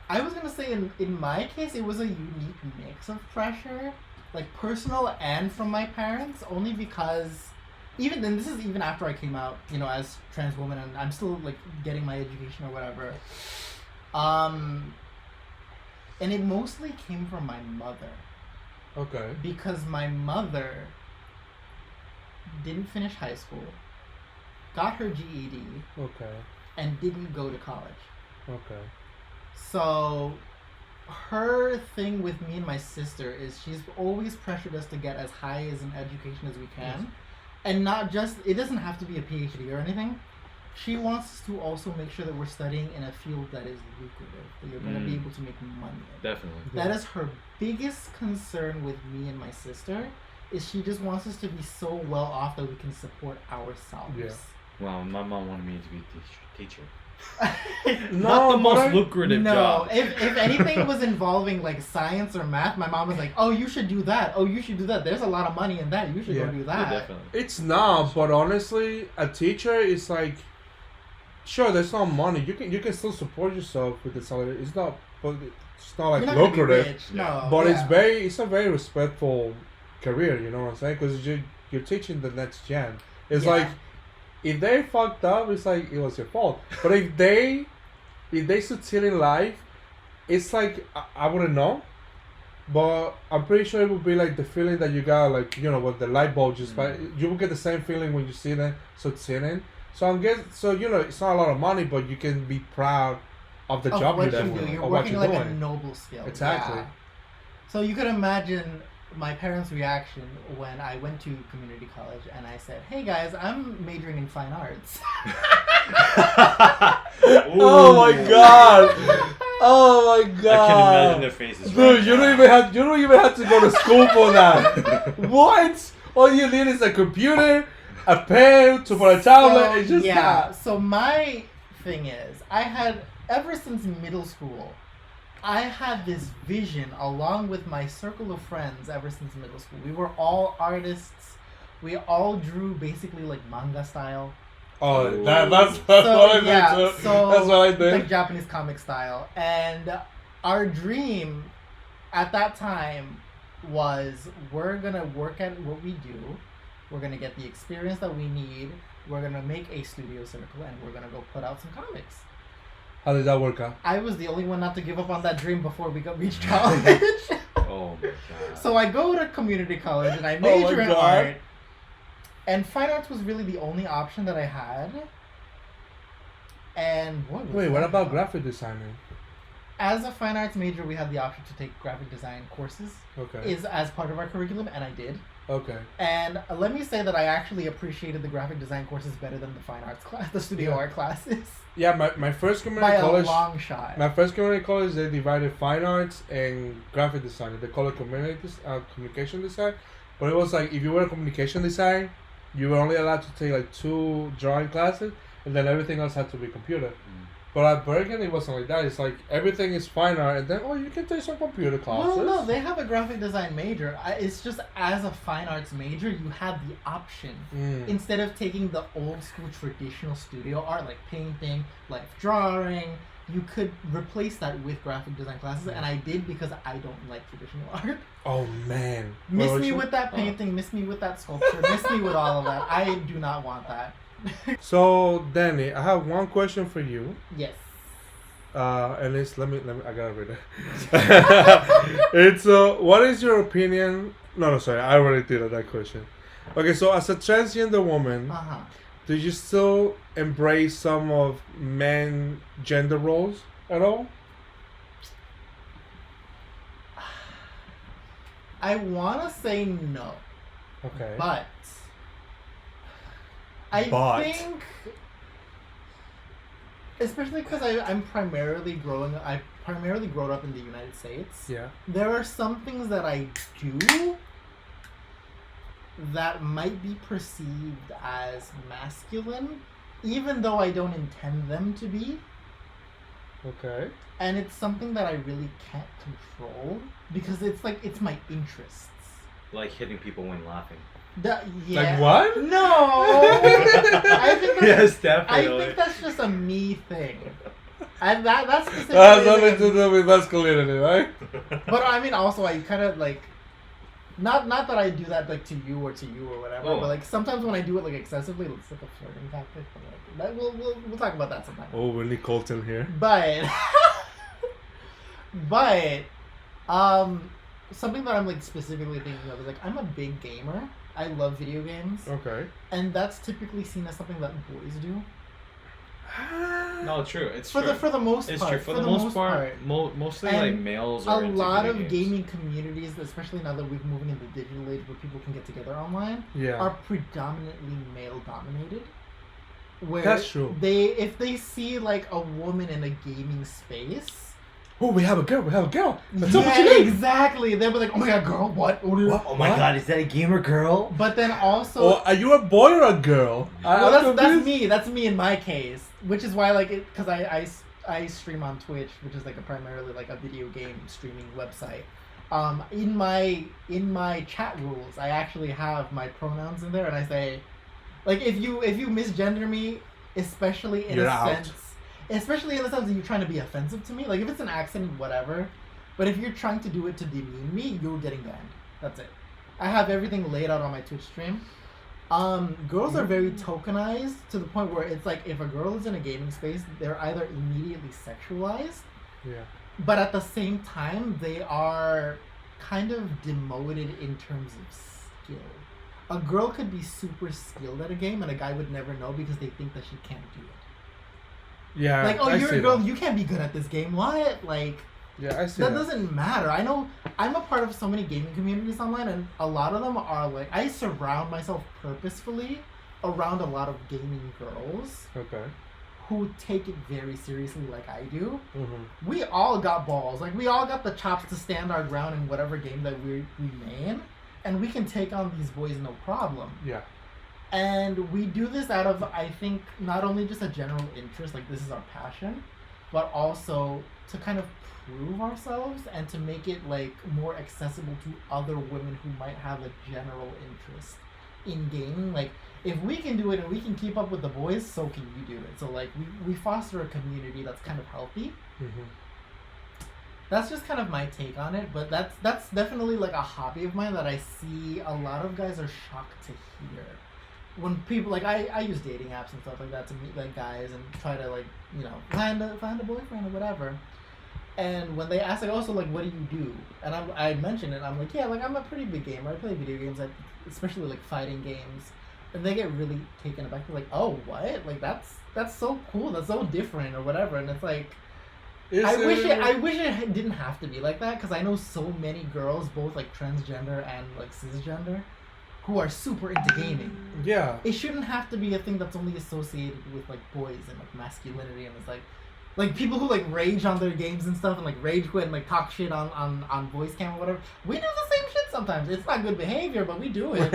I was gonna say in my case it was a unique mix of pressure, like personal and from my parents, only because even then, this is even after I came out, as trans woman, and I'm still like getting my education or whatever. And it mostly came from my mother. Okay. Because my mother didn't finish high school, got her GED, Okay. and didn't go to college. Okay. So her thing with me and my sister is she's always pressured us to get as high as an education as we can. Yes. And not just, it doesn't have to be a PhD or anything. She wants us to also make sure that we're studying in a field that is lucrative, that you're going to be able to make money in. Definitely. That is her biggest concern with me and my sister, is she just wants us to be so well off that we can support ourselves. Yeah. Well, my mom wanted me to be a teacher. No, not the most lucrative job. No, if anything was involving like science or math, my mom was like, "Oh, you should do that. Oh, you should do that. There's a lot of money in that. You should go do that." Yeah, definitely. It's not, but honestly, a teacher is like, sure, there's no money. You can still support yourself with the salary. It's not, but it's not like You're not gonna be lucrative. rich, no, But yeah. it's a very respectful career. You know what I'm saying? Because you're teaching the next gen. It's Yeah. like, if they fucked up, it's like it was your fault. But if they succeed in life, it's like I wouldn't know. But I'm pretty sure it would be like the feeling that you got, like, with the light bulb just you will get the same feeling when you see them succeeding. So it's not a lot of money, but you can be proud of the job what you're you doing. do. You're of what working you're like a doing. noble skill. Exactly. Yeah. So you could imagine my parents' reaction when I went to community college and I said, "Hey guys, I'm majoring in fine arts." Oh my god! Oh my god! I can imagine their faces. Dude, you don't even have to go to school for that. What? All you need is a computer, a pen to put a tablet. It's just that. So my thing is, I had ever since middle school, I had this vision along with my circle of friends ever since middle school. We were all artists. We all drew basically like manga style. Oh, that's what I did too. So that's what I did. Like Japanese comic style. And our dream at that time was we're gonna work at what we do. We're gonna get the experience that we need. We're gonna make a studio circle, and we're gonna go put out some comics. How did that work out? I was the only one not to give up on that dream before we reached college. Oh my god. So I go to community college and I major in art. And fine arts was really the only option that I had. And what about graphic designing? As a fine arts major, we had the option to take graphic design courses. Okay. Is as part of our curriculum, and I did. Okay. And let me say that I actually appreciated the graphic design courses better than the fine arts class, the studio art classes. Yeah, my first community by college. a long shot. My first community college, they divided fine arts and graphic design. They call it communication design. But it was like, if you were a communication design, you were only allowed to take like 2 drawing classes, and then everything else had to be computer. But at Bergen, it wasn't like that. It's like everything is fine art, and then you can take some computer classes. Well, no, they have a graphic design major. It's just as a fine arts major, you had the option instead of taking the old school traditional studio art like painting, like drawing. You could replace that with graphic design classes, and I did because I don't like traditional art. Oh man! Miss me with that painting. Miss me with that sculpture. Miss me with all of that. I do not want that. So Danny, I have one question for you. Yes. And it's let me I gotta read it. It's what is your opinion? No, sorry, I already did that question. Okay, so as a transgender woman, do you still embrace some of men gender roles at all? I wanna say no. Okay. But I think, especially because I primarily grown up in the United States. Yeah. There are some things that I do that might be perceived as masculine, even though I don't intend them to be. Okay. And it's something that I really can't control because it's my interests. Like hitting people when laughing. Yeah. Like what? No. I think yes, definitely. I think that's just a me thing. And that's specifically. That's nothing to do with masculinity, right? But I mean, also, I kind of like, not that I do that like to you or whatever. But like sometimes when I do it like excessively, it's like a flirting tactic. Like, we'll talk about that sometime. Oh, we're Nick Colton here. But something that I'm like specifically thinking of is like I'm a big gamer. I love video games. Okay. And that's typically seen as something that boys do. No, true. It's for true. the most it's part. True. For the most part, mostly and like males are a into lot video of games. gaming communities, especially now that we're moving into the digital age where people can get together online, are predominantly male dominated. Where that's true. If they see like a woman in a gaming space. Oh, we have a girl. That's exactly. They'll be like, "Oh my god, girl, what? Oh my god, is that a gamer girl?" But then also, oh, are you a boy or a girl? Well, that's me. That's me in my case, which is why like because I stream on Twitch, which is like primarily like a video game streaming website. In my chat rules, I actually have my pronouns in there, and I say, like, if you misgender me, especially in a sense. Especially in the sense that you're trying to be offensive to me. Like, if it's an accent, whatever. But if you're trying to do it to demean me, you're getting banned. That's it. I have everything laid out on my Twitch stream. Girls are very tokenized to the point where it's like if a girl is in a gaming space, they're either immediately sexualized. Yeah. But at the same time, they are kind of demoted in terms of skill. A girl could be super skilled at a game, and a guy would never know because they think that she can't do it. Yeah. Like, oh, you're a girl, you can't be good at this game. What? Like, yeah, I see that doesn't matter. I know I'm a part of so many gaming communities online, and a lot of them are like, I surround myself purposefully around a lot of gaming girls. Okay. Who take it very seriously like I do. Mm-hmm. We all got balls. Like, we all got the chops to stand our ground in whatever game that we main, and we can take on these boys no problem. Yeah. And we do this out of, I think, not only just a general interest, like this is our passion, but also to kind of prove ourselves and to make it like more accessible to other women who might have a general interest in gaming. Like, if we can do it and we can keep up with the boys, so can you do it. So like we foster a community that's kind of healthy. Mm-hmm. That's just kind of my take on it, but that's definitely like a hobby of mine that I see a lot of guys are shocked to hear. When people like I use dating apps and stuff like that to meet like guys and try to like find a boyfriend or whatever. And when they ask like, oh, so like what do you do? And I mention it. I'm like, yeah, like I'm a pretty big gamer. I play video games, like especially like fighting games. And they get really taken aback. They're like, oh, what? Like that's so cool. That's so different or whatever. And it's like. I wish it didn't have to be like that, because I know so many girls, both like transgender and like cisgender, who are super into gaming. Yeah. It shouldn't have to be a thing that's only associated with like boys and like masculinity, and it's like people who like rage on their games and stuff and like rage quit and like talk shit on voice cam or whatever. We do the same shit sometimes. It's not good behavior, but we do it.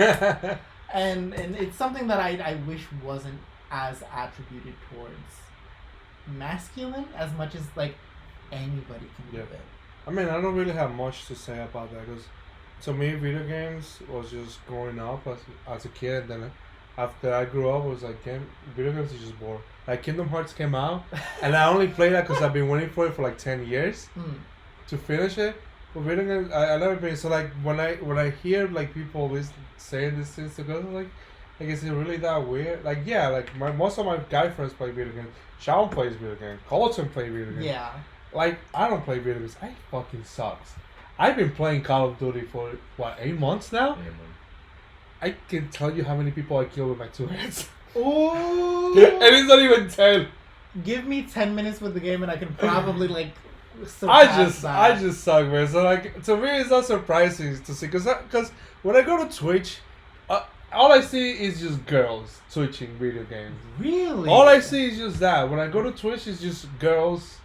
and it's something that I wish wasn't as attributed towards masculine as much as like anybody can do it. I mean, I don't really have much to say about that, because to me video games was just growing up as a kid, and then after I grew up, it was like video games is just boring. Like Kingdom Hearts came out and I only played that because I've been waiting for it for like 10 years to finish it. But video games I never been, so like when I hear like people always saying these things to girls, like is it really that weird? Like yeah, like most of my guy friends play video games. Sean plays video games. Colton plays video games. Yeah. Like, I don't play video games. I fucking sucks. I've been playing Call of Duty for, 8 months now? 8 months. I can tell you how many people I killed with my 2 hands. Oh! And it's not even 10. Give me 10 minutes with the game and I can probably, like, I just suck, man. So, like, to me, it's not surprising to see. Because when I go to Twitch, all I see is just girls Twitching video games. Really? All I see is just that. When I go to Twitch, it's just girls,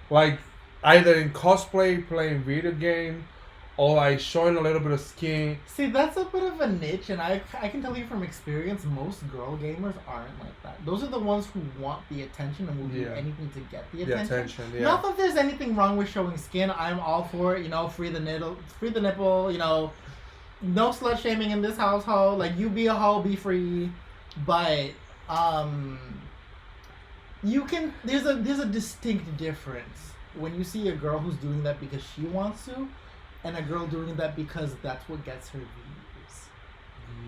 like, either in cosplay, playing video game, or like showing a little bit of skin. See, that's a bit of a niche, and I can tell you from experience, most girl gamers aren't like that. Those are the ones who want the attention and will do anything to get the attention. Not that there's anything wrong with showing skin. I'm all for it. Free the nipple. No slut shaming in this household. Like, you be a hoe, be free. But there's a distinct difference when you see a girl who's doing that because she wants to, and a girl doing that because that's what gets her views.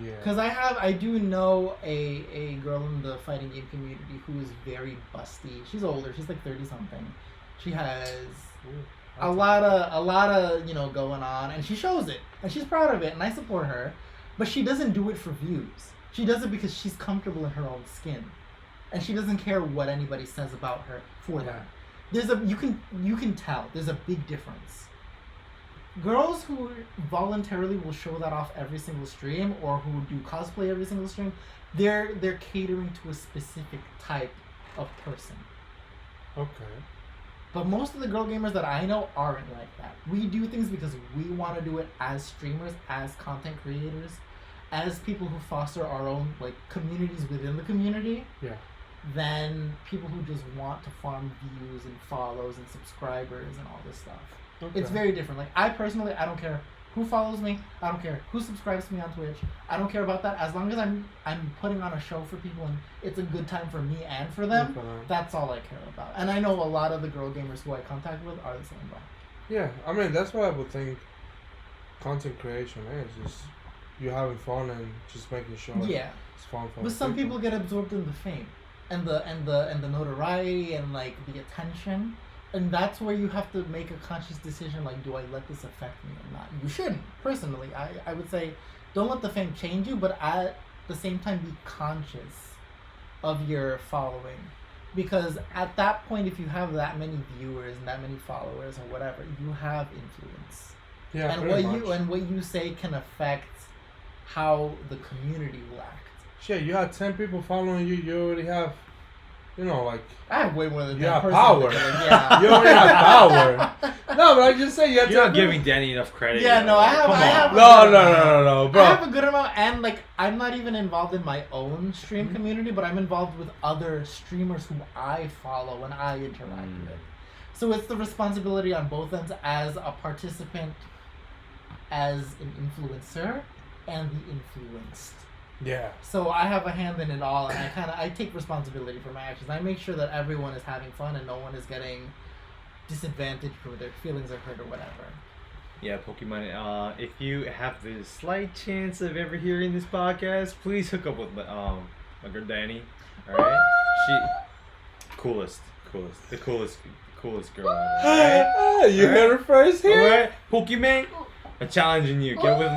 Yeah. Because I do know a girl in the fighting game community who is very busty. She's older. She's like 30 something. She has a lot of going on, and she shows it, and she's proud of it, and I support her. But she doesn't do it for views. She does it because she's comfortable in her own skin, and she doesn't care what anybody says about her for that. You can tell there's a big difference. Girls who voluntarily will show that off every single stream, or who do cosplay every single stream, they're catering to a specific type of person. Okay. But most of the girl gamers that I know aren't like that. We do things because we want to do it as streamers, as content creators, as people who foster our own like communities within the community. Yeah. Than people who just want to farm views and follows and subscribers and all this stuff. Okay. It's very different. Like, I personally, I don't care who follows me. I don't care who subscribes to me on Twitch. I don't care about that. As long as I'm putting on a show for people and it's a good time for me and for them, that's all I care about. And I know a lot of the girl gamers who I contact with are the same way. Yeah, I mean, that's what I would think content creation is. Just you having fun and just making sure it's fun for But some people get absorbed in the fame and the notoriety and like the attention. And that's where you have to make a conscious decision, like, do I let this affect me or not? You shouldn't. Personally, I would say don't let the fame change you, but at the same time be conscious of your following. Because at that point, if you have that many viewers and that many followers or whatever, you have influence. Yeah, and what you say can affect how the community will act. Shit, you have 10 people following you, you already have... like... I have way more than you have person. power. Yeah. You already have power. No, but I just say you have You're not giving Danny enough credit. Yeah, no, I have No, bro. I have a good amount, and like, I'm not even involved in my own stream community, but I'm involved with other streamers who I follow and I interact with. So it's the responsibility on both ends as a participant, as an influencer, and the influenced. Yeah. So I have a hand in it all, and I take responsibility for my actions. I make sure that everyone is having fun and no one is getting disadvantaged or their feelings are hurt or whatever. Yeah, Pokemon. If you have the slight chance of ever hearing this podcast, please hook up with my girl Danny. All right, she coolest, the coolest girl ever. All right? You heard her first here. All right, Pokemon. I'm challenging you. Get with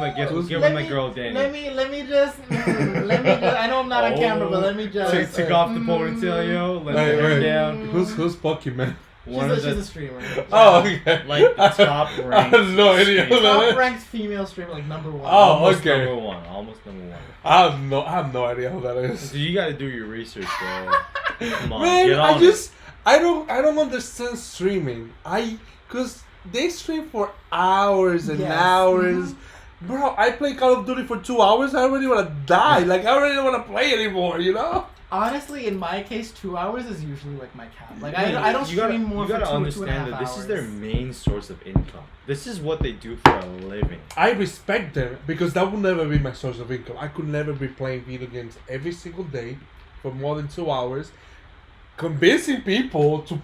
my girl Danny. Let me just. I know I'm not on camera, but let me just. Took off the ponytail, yo. Let her down. Who's Pokemon? She's a streamer. Oh, okay. Like the top ranked. I have no idea. Top ranked female streamer, like number 1. Oh, Almost okay. Almost number 1. I have no idea who that is. So you got to do your research, bro. Come on, Man, get on it. I don't understand streaming. Cause they stream for hours and hours. Mm-hmm. Bro, I play Call of Duty for 2 hours. I already want to die. Like I already don't want to play anymore. You know. Honestly, in my case, 2 hours is usually like my cap. Like I don't stream more for 2 and a half hours. You gotta understand that this is their main source of income. This is what they do for a living. I respect them because that would never be my source of income. I could never be playing video games every single day for more than 2 hours, convincing people to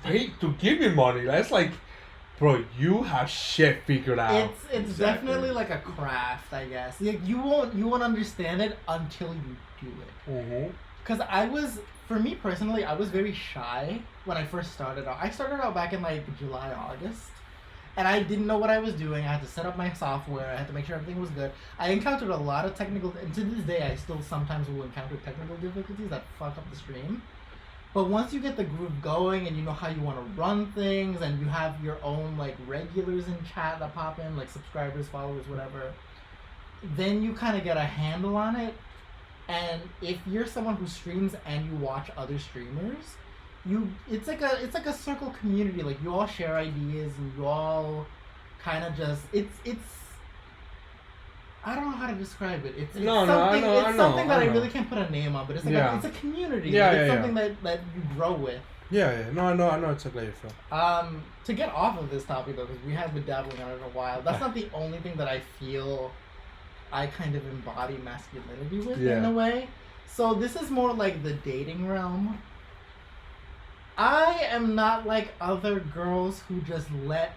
give me money. That's like, bro, you have shit figured out. It's definitely like a craft, I guess. Like you won't understand it until you do it. Mm-hmm. Because for me personally, I was very shy when I first started out. I started out back in like July, August, and I didn't know what I was doing. I had to set up my software. I had to make sure everything was good. I encountered a lot of technical, and to this day, I still sometimes will encounter technical difficulties that fuck up the stream. But once you get the groove going and you know how you want to run things, and you have your own like regulars in chat that pop in, like subscribers, followers, whatever, then you kind of get a handle on it. And if you're someone who streams and you watch other streamers, it's like a circle community. Like you all share ideas and you all kind of just it's I don't know how to describe it. It's something that I really can't put a name on, but it's like it's a community. It's something that you grow with. No, I know exactly how you feel. To get off of this topic though, because we have been dabbling on it a while, that's not the only thing that I feel I kind of embody masculinity with in a way. So this is more like the dating realm. I am not like other girls who just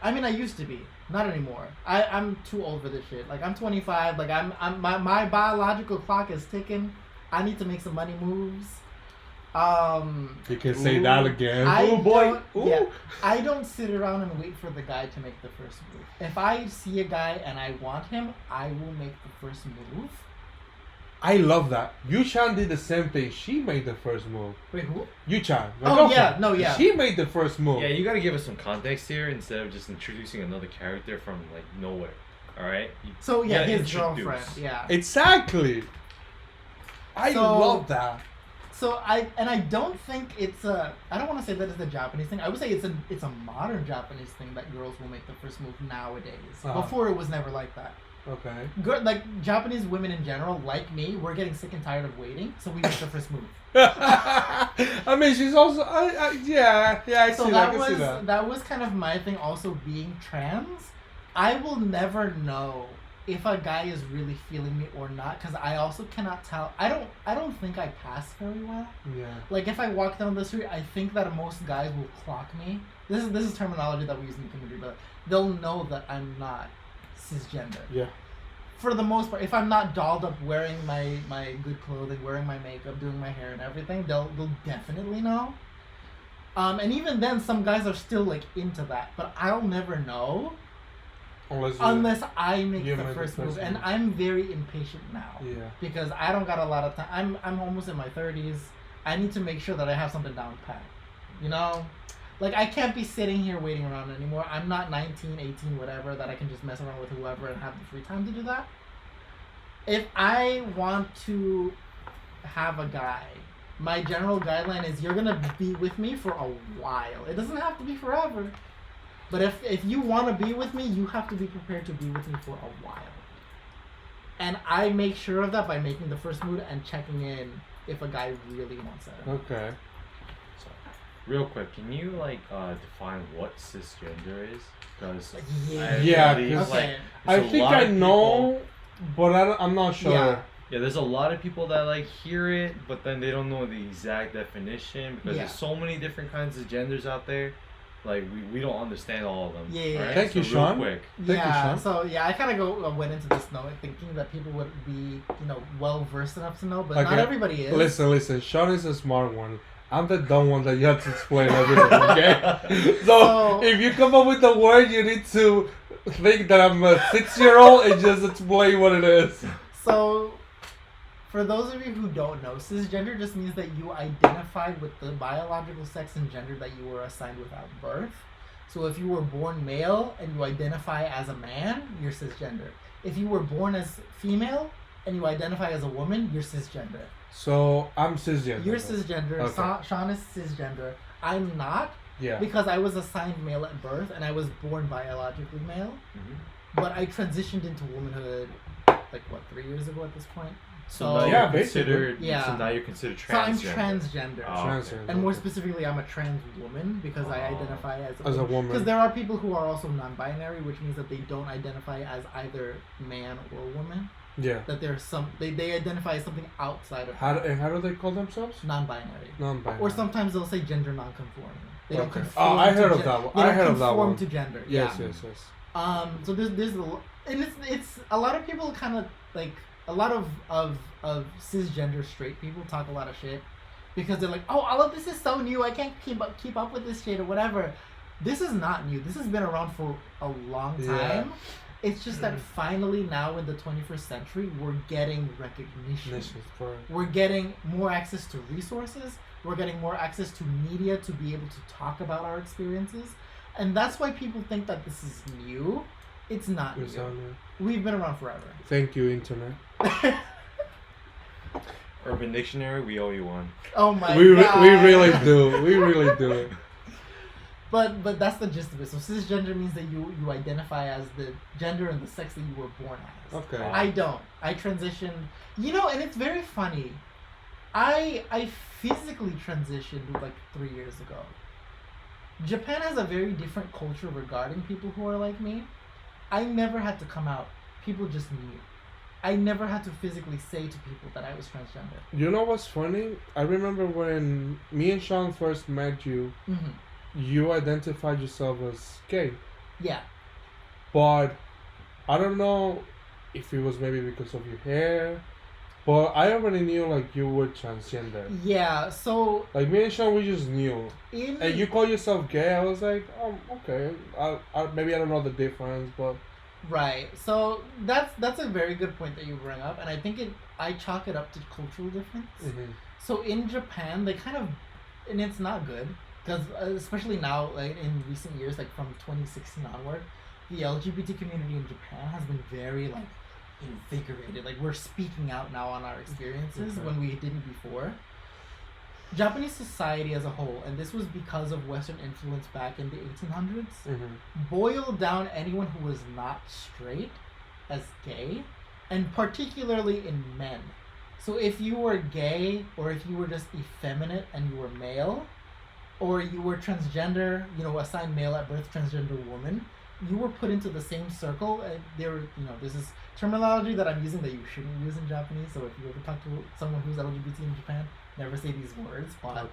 I used to be. Not anymore. I'm too old for this shit. Like I'm 25. Like my biological clock is ticking. I need to make some money moves. You can say that again. I don't sit around and wait for the guy to make the first move. If I see a guy and I want him, I will make the first move. I love that. Yu-chan did the same thing. She made the first move. Wait, who? Yu-chan. She made the first move. Yeah, you gotta give us some context here instead of just introducing another character from like nowhere. All right. His girlfriend. Yeah. Exactly. I love that. So I don't think I don't want to say that it's a Japanese thing. I would say it's a modern Japanese thing that girls will make the first move nowadays. Before it was never like that. Okay. Like Japanese women in general, like me, we're getting sick and tired of waiting, so we make the first move. I mean, she's also I see that. That was kind of my thing. Also being trans, I will never know if a guy is really feeling me or not, because I also cannot tell. I don't think I pass very well. Yeah. Like if I walk down the street, I think that most guys will clock me. This is terminology that we use in the community, but they'll know that I'm not cisgender. Yeah. For the most part, if I'm not dolled up, wearing my good clothing, wearing my makeup, doing my hair and everything, they'll definitely know. And even then, some guys are still like into that, but I'll never know. Unless I make the first move. And I'm very impatient now. Yeah. Because I don't got a lot of time. I'm almost in my 30s. I need to make sure that I have something down pat. You know? Like, I can't be sitting here waiting around anymore. I'm not 19, 18, whatever, that I can just mess around with whoever and have the free time to do that. If I want to have a guy, my general guideline is you're going to be with me for a while. It doesn't have to be forever. But if you want to be with me, you have to be prepared to be with me for a while. And I make sure of that by making the first move and checking in if a guy really wants it. Okay. So, real quick, can you define what cisgender is? Because I think I know, but I'm not sure. Yeah, there's a lot of people that hear it, but then they don't know the exact definition because there's so many different kinds of genders out there. like we don't understand all of them. Yeah. Right? Thank so you, Sean. Real quick. Thank you, Sean. So I kind of went into this knowing, thinking that people would be, well versed enough to know, but not Okay. everybody is. Listen. Sean is a smart one. I'm the dumb one that you have to explain everything, okay? So, if you come up with a word, you need to think that I'm a 6-year-old and just explain what it is. So, for those of you who don't know, cisgender just means that you identify with the biological sex and gender that you were assigned without birth. So if you were born male and you identify as a man, you're cisgender. If you were born as female and you identify as a woman, you're cisgender. So I'm cisgender. You're cisgender. Okay. Sean is cisgender. I'm not. Yeah. Because I was assigned male at birth and I was born biologically male. Mm-hmm. But I transitioned into womanhood, 3 years ago at this point. So now yeah, you're considered. Yeah. So now you're considered So I'm transgender. transgender. Oh, Transgender. And more specifically, I'm a trans woman because I Oh. identify as As a woman. Because there are people who are also non-binary, which means that they don't identify as either man or woman. Yeah. That there's they identify as something outside of How do they call themselves? non-binary. Non-binary. Or sometimes they'll say gender non-conforming. They don't Okay. conform. Oh, I heard to of that one. They I don't heard of that conform one. to gender. Yes, Yeah. yes. So there's and it's a lot of people kind of a lot of cisgender straight people talk a lot of shit because they're like, oh, all of this is so new, I can't keep up with this shit or whatever. This is not new. This has been around for a long time. Yeah. It's just that finally now in the 21st century we're getting recognition. We're getting more access to resources. We're getting more access to media to be able to talk about our experiences. And that's why people think that this is new. It's not new. We've been around forever. Thank you, Internet. Urban Dictionary, we owe you one. Oh my god. We really do. We really do. But that's the gist of it. So cisgender means that you identify as the gender and the sex that you were born as. Okay. I don't. I transitioned. And it's very funny. I physically transitioned 3 years ago. Japan has a very different culture regarding people who are like me. I never had to come out. People just knew. I never had to physically say to people that I was transgender. You know what's funny? I remember when me and Sean first met you, you identified yourself as gay. Yeah. But I don't know if it was maybe because of your hair, but I already knew you were transgender. Yeah, so Me and Sean, we just knew. And you call yourself gay, I was like, oh, okay. Maybe I don't know the difference, but... Right. So that's a very good point that you bring up, and I think I chalk it up to cultural difference. Mm-hmm. So in Japan, they kind of, and it's not good, because especially now, in recent years, from 2016 onward, the LGBT community in Japan has been very invigorated. We're speaking out now on our experiences when we didn't before. Japanese society as a whole, and this was because of Western influence back in the 1800s, boiled down anyone who was not straight as gay, and particularly in men. So if you were gay, or if you were just effeminate and you were male, or you were transgender, assigned male at birth, transgender woman, you were put into the same circle. This is terminology that I'm using that you shouldn't use in Japanese. So if you ever talk to someone who's LGBT in Japan, never say these words. But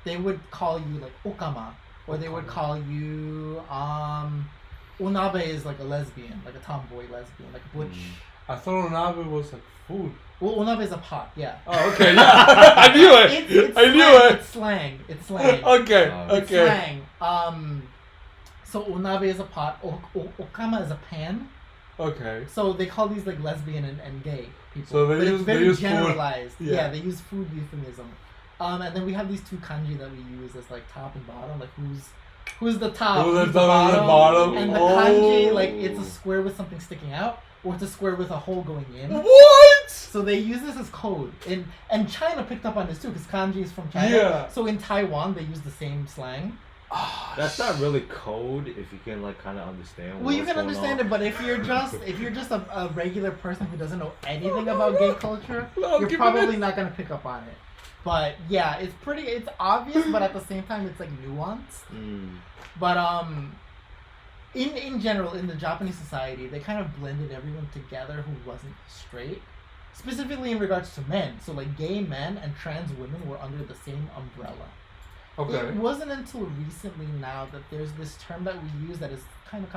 they would call you okama, or they would call you onabe is a lesbian, a tomboy lesbian, a butch. I thought onabe was food. Well, onabe is a pot, yeah. Oh, okay, yeah. I knew it. I knew it. It's slang. It's slang. Okay, It's okay. slang. So onabe is a pot. Okama is a pan. Okay. So they call these lesbian and gay people. So they use it's very food. generalized. Yeah. Yeah, they use food euphemism. And then we have these two kanji that we use as top and bottom. Who's the top? Who's the bottom? And the kanji, it's a square with something sticking out, or it's a square with a hole going in. What? So they use this as code. And China picked up on this too, because kanji is from China. Yeah. So in Taiwan, they use the same slang. That's not really code if you can kind of understand. Well, you can understand it, but if you're just a regular person who doesn't know anything about gay culture, you're probably not gonna pick up on it. But yeah, it's obvious, but at the same time, it's nuanced. But in general, in the Japanese society, they kind of blended everyone together who wasn't straight, specifically in regards to men. So gay men and trans women were under the same umbrella. Okay. It wasn't until recently now that there's this term that we use that is kind of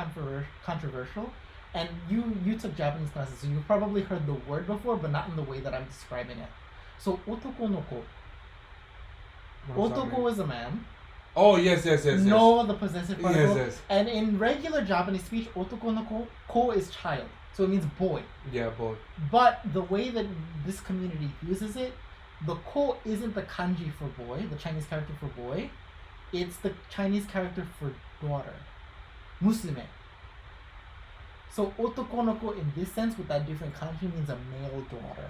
controversial. And you took Japanese classes, so you've probably heard the word before, but not in the way that I'm describing it. So, otoko no ko. What does that Otoko mean? is a man. Oh, yes. No, the possessive particle. Yes. And in regular Japanese speech, otoko no ko is child. So it means boy. Yeah, boy. But the way that this community uses it, the ko isn't the kanji for boy, the Chinese character for boy. It's the Chinese character for daughter. Musume. So otoko no ko in this sense with that different kanji means a male daughter.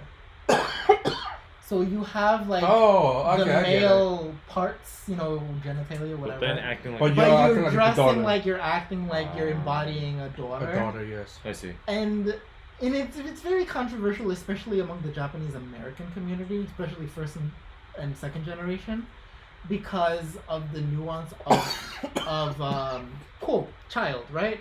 So you have like the male parts, genitalia, whatever. But then acting like. But But you're you're acting like a dressing daughter. like you're acting like you're embodying a daughter. A daughter, yes. I see. And it's very controversial, especially among the Japanese American community, especially first and second generation, because of the nuance of ko, child, right?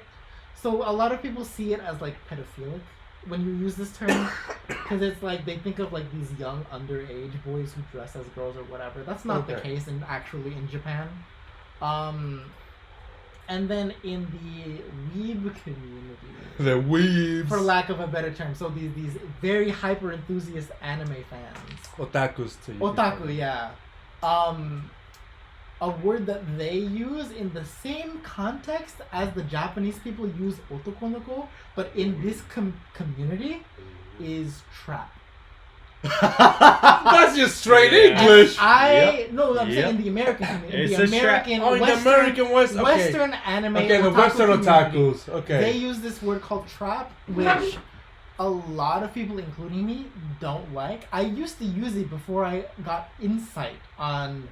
So a lot of people see it as like pedophilic when you use this term, because it's like they think of like these young underage boys who dress as girls or whatever. That's not the case actually in Japan. And then in the weeb community, The weebs. for lack of a better term, so these very hyper enthusiast anime fans, Otakus to you. otaku, yeah. A word that they use in the same context as the Japanese people use otoko no ko, but in this community is trap. That's just straight Yeah. English. No, I'm saying in the American community, It's the a trap. American, Oh, in the American West. Okay. Western anime. Okay, the otaku Western community. otakus. Okay. They use this word called trap, which a lot of people, including me, don't like. I used to use it before I got insight on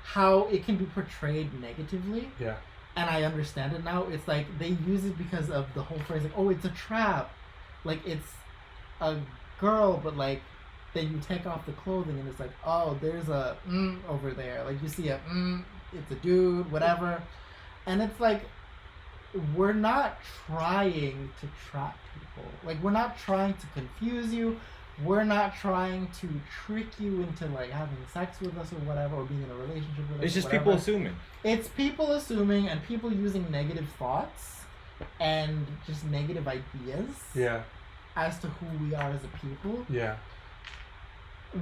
how it can be portrayed negatively. Yeah. And I understand it now. It's like they use it because of the whole phrase, like, oh, it's a trap. Like, it's a girl, but like, then you take off the clothing and it's like, oh, there's a over there. Like, you see a it's a dude, whatever. And it's like, we're not trying to trap people. Like, we're not trying to confuse you. We're not trying to trick you into like having sex with us or whatever, or being in a relationship with us. It's just whatever. people assuming. It's people assuming and people using negative thoughts and just negative ideas Yeah. as to who we are as a people. Yeah.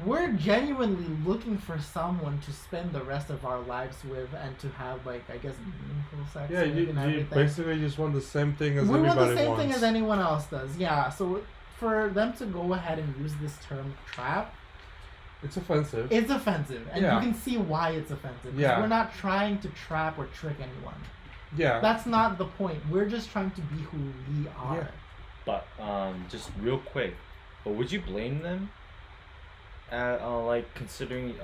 We're genuinely looking for someone to spend the rest of our lives with and to have, like, I guess, meaningful sex Yeah, with you and everything. basically just want the same thing as We everybody want the same wants. thing as anyone else does, yeah. So for them to go ahead and use this term trap, It's offensive. it's offensive. And Yeah. you can see why it's offensive. 'Cause Yeah. we're not trying to trap or trick anyone. Yeah. That's not the point. We're just trying to be who we are. Yeah. But just real quick, but would you blame them? Like considering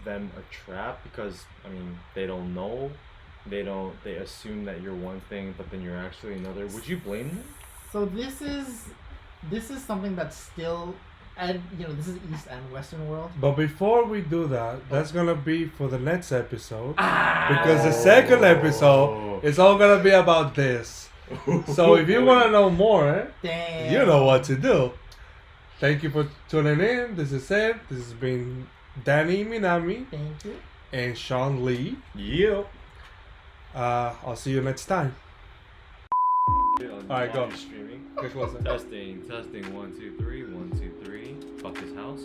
them a trap, because I mean they don't know, they assume that you're one thing but then you're actually another. Would you blame them? So this is something that's still, and this is East and Western world. But before we do that, that's gonna be for the next episode. Because the second episode is all gonna be about this. So if you wanna know more, Damn. you know what to do. Thank you for tuning in. This is it. This has been Danny Minami Thank you. and Sean Lee. Yep. I'll see you next time. Alright, go. Streaming. Get closer. Testing. 1, 2, 3. 1, 2, 3. Fuck this house.